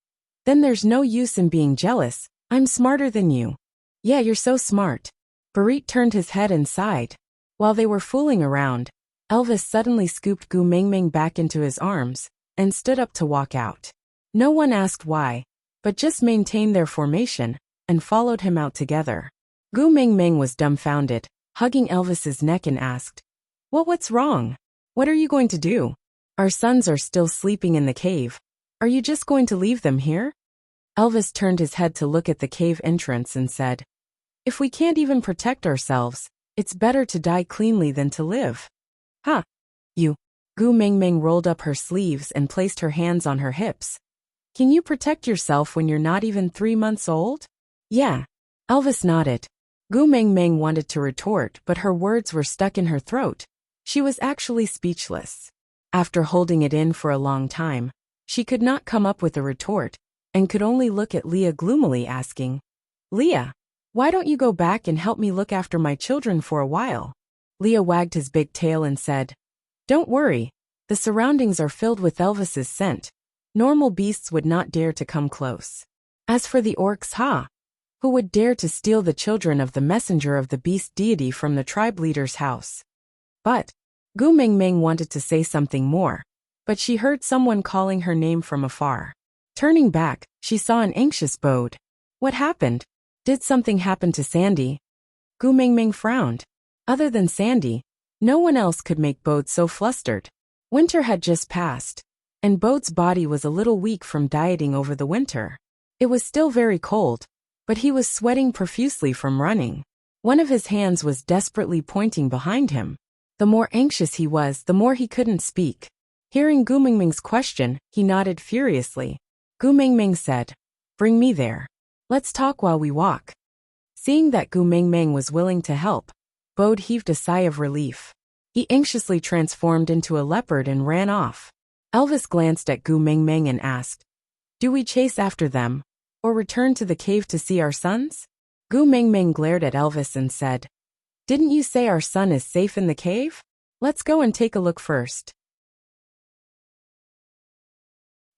Then there's no use in being jealous, I'm smarter than you. Yeah, you're so smart. Barit turned his head and sighed. While they were fooling around, Elvis suddenly scooped Gu Meng Meng back into his arms, and stood up to walk out. No one asked why, but just maintained their formation, and followed him out together. Gu Meng Meng was dumbfounded, hugging Elvis's neck and asked, What's wrong? What are you going to do? Our sons are still sleeping in the cave. Are you just going to leave them here? Elvis turned his head to look at the cave entrance and said, If we can't even protect ourselves, it's better to die cleanly than to live. Huh? You. Gu Meng Meng rolled up her sleeves and placed her hands on her hips. Can you protect yourself when you're not even 3 months old? Yeah. Elvis nodded. Gu Meng Meng wanted to retort, but her words were stuck in her throat. She was actually speechless. After holding it in for a long time, she could not come up with a retort, and could only look at Leah gloomily, asking, "Leah, why don't you go back and help me look after my children for a while?" Leah wagged his big tail and said, "Don't worry, the surroundings are filled with Elvis's scent. Normal beasts would not dare to come close. As for the orcs, who would dare to steal the children of the messenger of the beast deity from the tribe leader's house?" But Gu Mingming wanted to say something more, but she heard someone calling her name from afar. Turning back, she saw an anxious Bode. What happened? Did something happen to Sandy? Gu Mingming frowned. Other than Sandy, no one else could make Bode so flustered. Winter had just passed, and Bode's body was a little weak from dieting over the winter. It was still very cold, but he was sweating profusely from running. One of his hands was desperately pointing behind him. The more anxious he was, the more he couldn't speak. Hearing Gu Mingming's question, he nodded furiously. Gu Mingming said, "Bring me there. Let's talk while we walk." Seeing that Gu Mingming was willing to help, Bode heaved a sigh of relief. He anxiously transformed into a leopard and ran off. Elvis glanced at Gu Mingming and asked, "Do we chase after them, or return to the cave to see our sons?" Gu Mingming glared at Elvis and said, "Didn't you say our son is safe in the cave? Let's go and take a look first.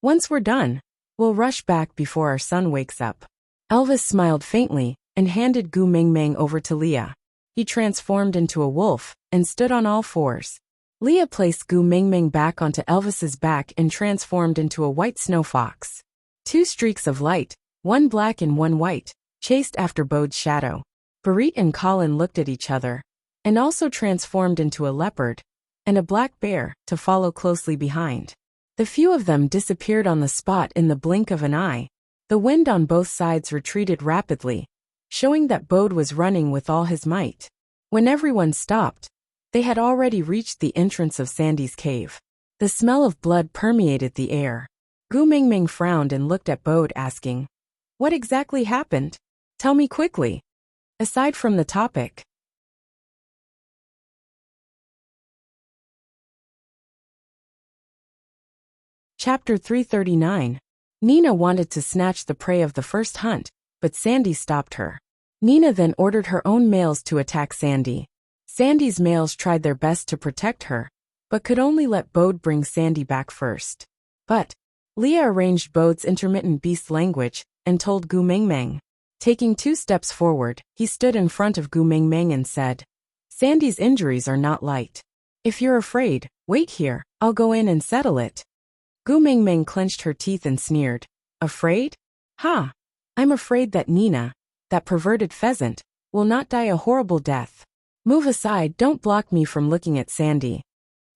Once we're done, we'll rush back before our son wakes up." Elvis smiled faintly and handed Gu Mingming over to Leah. He transformed into a wolf and stood on all fours. Leah placed Gu Mingming back onto Elvis's back and transformed into a white snow fox. Two streaks of light, one black and one white, chased after Bode's shadow. Barit and Colin looked at each other, and also transformed into a leopard and a black bear to follow closely behind. The few of them disappeared on the spot in the blink of an eye. The wind on both sides retreated rapidly, showing that Bode was running with all his might. When everyone stopped, they had already reached the entrance of Sandy's cave. The smell of blood permeated the air. Gu Mingming frowned and looked at Bode, asking, "What exactly happened? Tell me quickly." Aside from the topic. Chapter 339. Nina wanted to snatch the prey of the first hunt, but Sandy stopped her. Nina then ordered her own males to attack Sandy. Sandy's males tried their best to protect her, but could only let Bode bring Sandy back first. But Leah arranged Bode's intermittent beast language and told Gu Mingming. Taking 2 steps forward, he stood in front of Gu Mingming and said, "Sandy's injuries are not light. If you're afraid, wait here, I'll go in and settle it." Gu Mingming clenched her teeth and sneered, "Afraid? Ha! I'm afraid that Nina, that perverted pheasant, will not die a horrible death. Move aside, don't block me from looking at Sandy."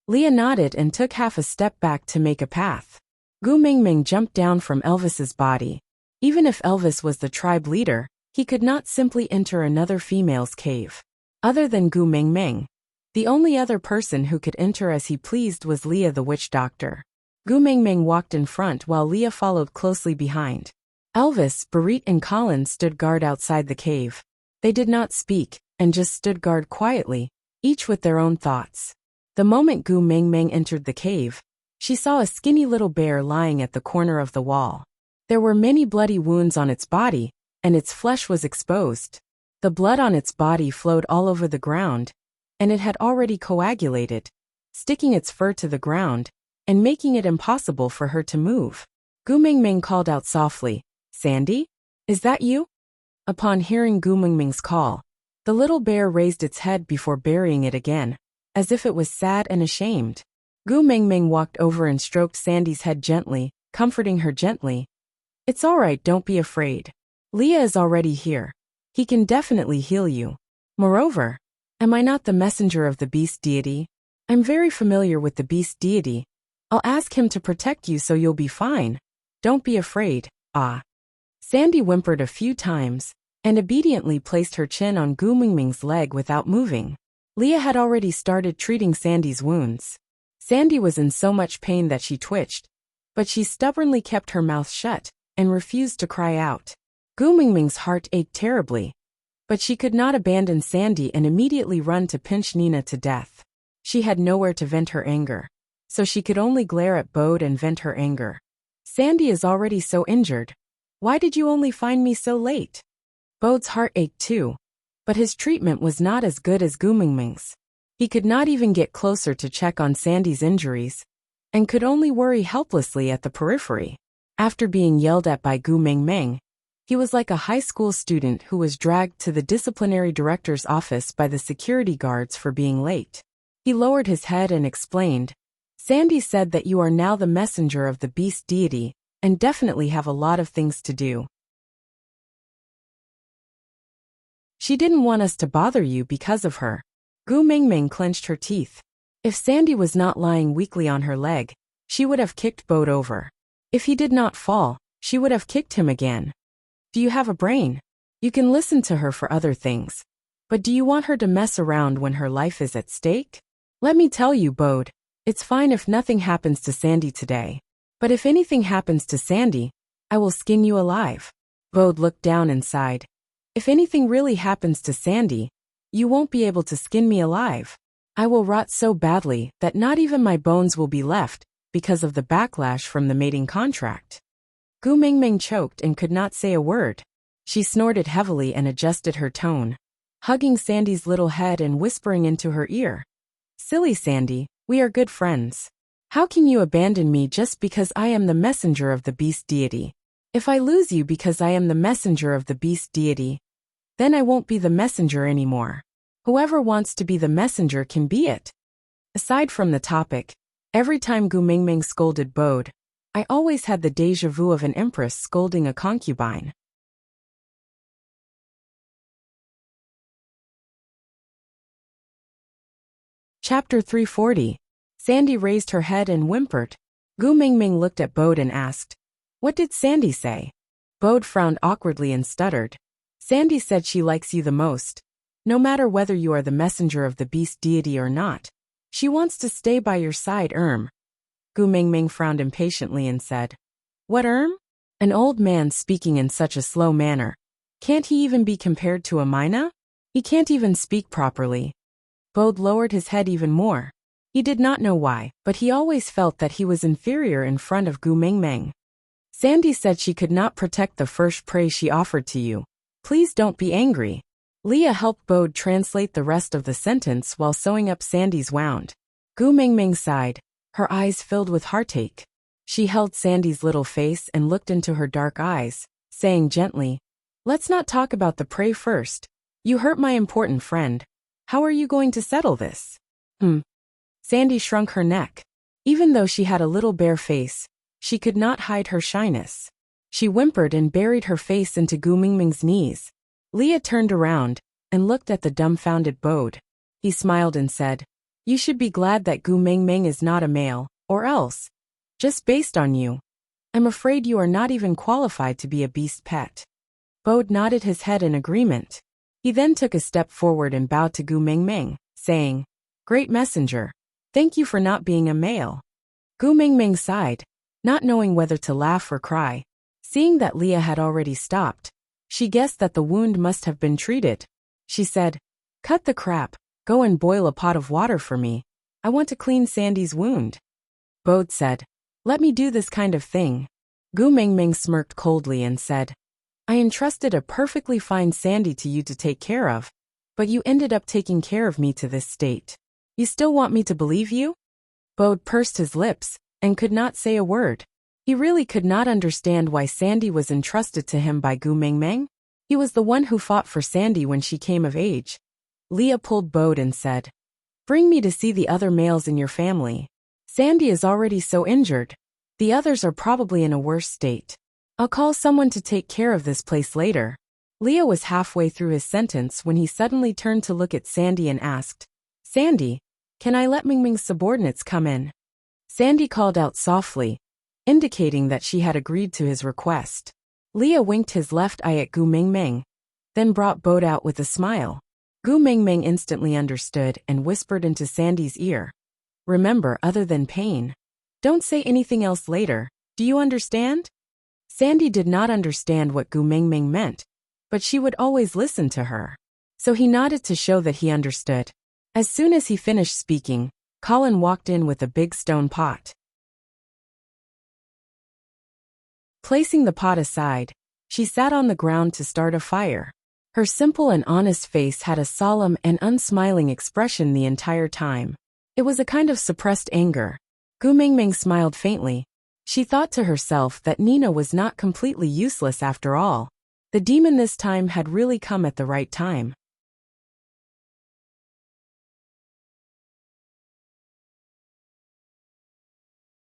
Leah nodded and took half a step back to make a path. Gu Mingming jumped down from Elvis's body. Even if Elvis was the tribe leader, he could not simply enter another female's cave. Other than Gu Mingming, the only other person who could enter as he pleased was Leah the witch doctor. Gu Mingming walked in front while Leah followed closely behind. Elvis, Barit and Colin stood guard outside the cave. They did not speak, and just stood guard quietly, each with their own thoughts. The moment Gu Mingming entered the cave, she saw a skinny little bear lying at the corner of the wall. There were many bloody wounds on its body, and its flesh was exposed. The blood on its body flowed all over the ground, and it had already coagulated, sticking its fur to the ground, and making it impossible for her to move. Gu Mingming called out softly, "Sandy? Is that you?" Upon hearing Gu Mingming's call, the little bear raised its head before burying it again, as if it was sad and ashamed. Gu Mingming walked over and stroked Sandy's head gently, comforting her gently. "It's all right, don't be afraid. Leah is already here. He can definitely heal you. Moreover, am I not the messenger of the beast deity? I'm very familiar with the beast deity. I'll ask him to protect you so you'll be fine. Don't be afraid." Sandy whimpered a few times, and obediently placed her chin on Gu Mingming's leg without moving. Leah had already started treating Sandy's wounds. Sandy was in so much pain that she twitched, but she stubbornly kept her mouth shut and refused to cry out. Gu Mingming's heart ached terribly, but she could not abandon Sandy and immediately run to pinch Nina to death. She had nowhere to vent her anger, so she could only glare at Bode and vent her anger. Sandy is already so injured, Why did you only find me so late? Bode's heart ached too, but his treatment was not as good as Gu Mingming's. He could not even get closer to check on Sandy's injuries, and could only worry helplessly at the periphery. After being yelled at by Gu Mingming, he was like a high school student who was dragged to the disciplinary director's office by the security guards for being late. He lowered his head and explained, Sandy said that you are now the messenger of the beast deity, and definitely have a lot of things to do. She didn't want us to bother you because of her. Gu Mingming clenched her teeth. If Sandy was not lying weakly on her leg, she would have kicked Bode over. If he did not fall, she would have kicked him again. Do you have a brain? You can listen to her for other things. But do you want her to mess around when her life is at stake? Let me tell you, Bode, it's fine if nothing happens to Sandy today. But if anything happens to Sandy, I will skin you alive. Bode looked down and sighed. If anything really happens to Sandy, you won't be able to skin me alive. I will rot so badly that not even my bones will be left because of the backlash from the mating contract. Gu Mingming choked and could not say a word. She snorted heavily and adjusted her tone, hugging Sandy's little head and whispering into her ear. Silly Sandy, we are good friends. How can you abandon me just because I am the messenger of the beast deity? If I lose you because I am the messenger of the beast deity, then I won't be the messenger anymore. Whoever wants to be the messenger can be it. Aside from the topic, every time Gu Mingming scolded Bode, I always had the déjà vu of an empress scolding a concubine. Chapter 340. Sandy raised her head and whimpered. Gu Mingming looked at Bode and asked, What did Sandy say? Bode frowned awkwardly and stuttered. Sandy said she likes you the most. No matter whether you are the messenger of the beast deity or not, she wants to stay by your side. Gu Mingming frowned impatiently and said, What An old man speaking in such a slow manner. Can't he even be compared to a mina? He can't even speak properly. Bode lowered his head even more. He did not know why, but he always felt that he was inferior in front of Gu Mingming. Sandy said she could not protect the first prey she offered to you. Please don't be angry. Leah helped Bode translate the rest of the sentence while sewing up Sandy's wound. Gu Mingming sighed, her eyes filled with heartache. She held Sandy's little face and looked into her dark eyes, saying gently, Let's not talk about the prey first. You hurt my important friend. How are you going to settle this? Sandy shrunk her neck. Even though she had a little bare face, she could not hide her shyness. She whimpered and buried her face into Gu Mingming's knees. Leah turned around and looked at the dumbfounded Bode. He smiled and said, You should be glad that Gu Mingming is not a male, or else, just based on you, I'm afraid you are not even qualified to be a beast pet. Bode nodded his head in agreement. He then took a step forward and bowed to Gu Mingming, saying, Great messenger, thank you for not being a male. Gu Mingming sighed, not knowing whether to laugh or cry. Seeing that Leah had already stopped, she guessed that the wound must have been treated. She said, Cut the crap, go and boil a pot of water for me. I want to clean Sandy's wound. Bode said, Let me do this kind of thing. Gu Mingming smirked coldly and said, I entrusted a perfectly fine Sandy to you to take care of, but you ended up taking care of me to this state. You still want me to believe you? Bode pursed his lips and could not say a word. He really could not understand why Sandy was entrusted to him by Gu Mingming. He was the one who fought for Sandy when she came of age. Leah pulled Bode and said, Bring me to see the other males in your family. Sandy is already so injured. The others are probably in a worse state. I'll call someone to take care of this place later. Leah was halfway through his sentence when he suddenly turned to look at Sandy and asked, Sandy, can I let Mingming's subordinates come in? Sandy called out softly, indicating that she had agreed to his request. Leah winked his left eye at Gu Mingming, then brought Bode out with a smile. Gu Mingming instantly understood and whispered into Sandy's ear, Remember, other than pain, don't say anything else later. Do you understand? Sandy did not understand what Gu Mingming meant, but she would always listen to her. So he nodded to show that he understood. As soon as he finished speaking, Colin walked in with a big stone pot. Placing the pot aside, She sat on the ground to start a fire. Her simple and honest face had a solemn and unsmiling expression the entire time. It was a kind of suppressed anger. Gu Mingming smiled faintly. She thought to herself that Nina was not completely useless after all. The demon this time had really come at the right time.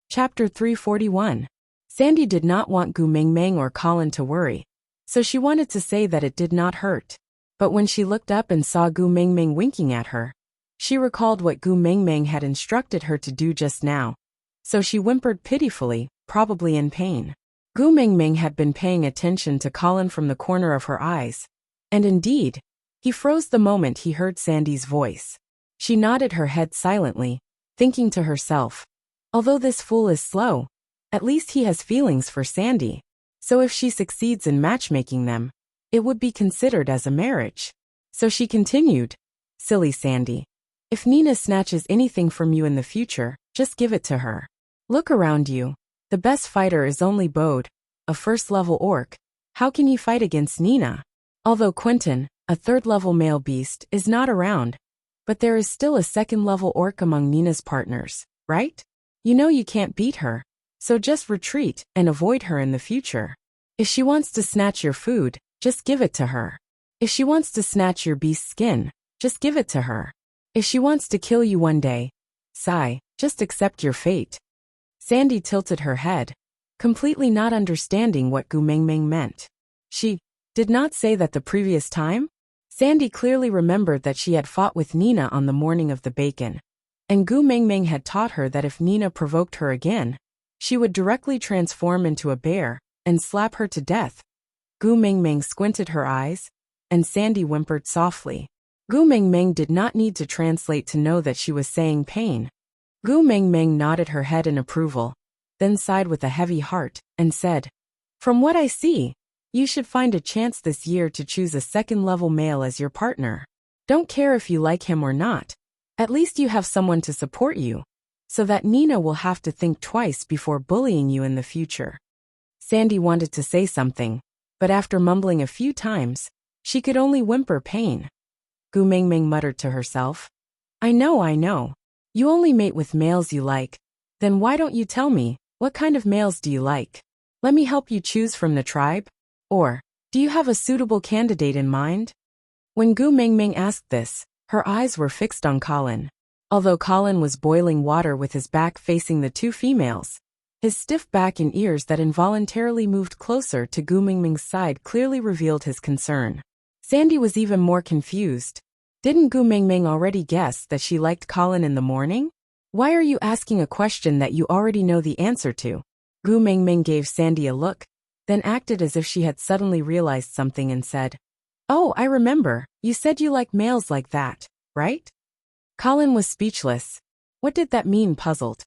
Chapter 341. Sandy did not want Gu Mingming or Colin to worry, so she wanted to say that it did not hurt. But when she looked up and saw Gu Mingming winking at her, she recalled what Gu Mingming had instructed her to do just now. So she whimpered pitifully, probably in pain. Gu Mingming had been paying attention to Colin from the corner of her eyes. And indeed, he froze the moment he heard Sandy's voice. She nodded her head silently, thinking to herself, although this fool is slow, at least he has feelings for Sandy. So if she succeeds in matchmaking them, it would be considered as a marriage. So she continued, silly Sandy. If Nina snatches anything from you in the future, just give it to her. Look around you. The best fighter is only Bode, a first-level orc. How can you fight against Nina? Although Quentin, a third-level male beast, is not around, but there is still a second-level orc among Nina's partners, right? You know you can't beat her, so just retreat and avoid her in the future. If she wants to snatch your food, just give it to her. If she wants to snatch your beast's skin, just give it to her. If she wants to kill you one day, sigh, just accept your fate. Sandy tilted her head, completely not understanding what Gu Mingming meant. She did not say that the previous time? Sandy clearly remembered that she had fought with Nina on the morning of the bacon, and Gu Mingming had taught her that if Nina provoked her again, she would directly transform into a bear and slap her to death. Gu Mingming squinted her eyes, and Sandy whimpered softly. Gu Mingming did not need to translate to know that she was saying pain. Gu Mingming nodded her head in approval, then sighed with a heavy heart, and said, from what I see, you should find a chance this year to choose a second-level male as your partner. Don't care if you like him or not. At least you have someone to support you, so that Nina will have to think twice before bullying you in the future. Sandy wanted to say something, but after mumbling a few times, she could only whimper pain. Gu Mingming muttered to herself, I know. You only mate with males you like. Then why don't you tell me, what kind of males do you like? Let me help you choose from the tribe. Or, do you have a suitable candidate in mind? When Gu Mingming asked this, her eyes were fixed on Colin. Although Colin was boiling water with his back facing the two females, his stiff back and ears that involuntarily moved closer to Gu Mingming's side clearly revealed his concern. Sandy was even more confused. Didn't Gu Mingming already guess that she liked Colin in the morning? Why are you asking a question that you already know the answer to? Gu Mingming gave Sandy a look, then acted as if she had suddenly realized something and said, oh, I remember, you said you like males like that, right? Colin was speechless. What did that mean, puzzled?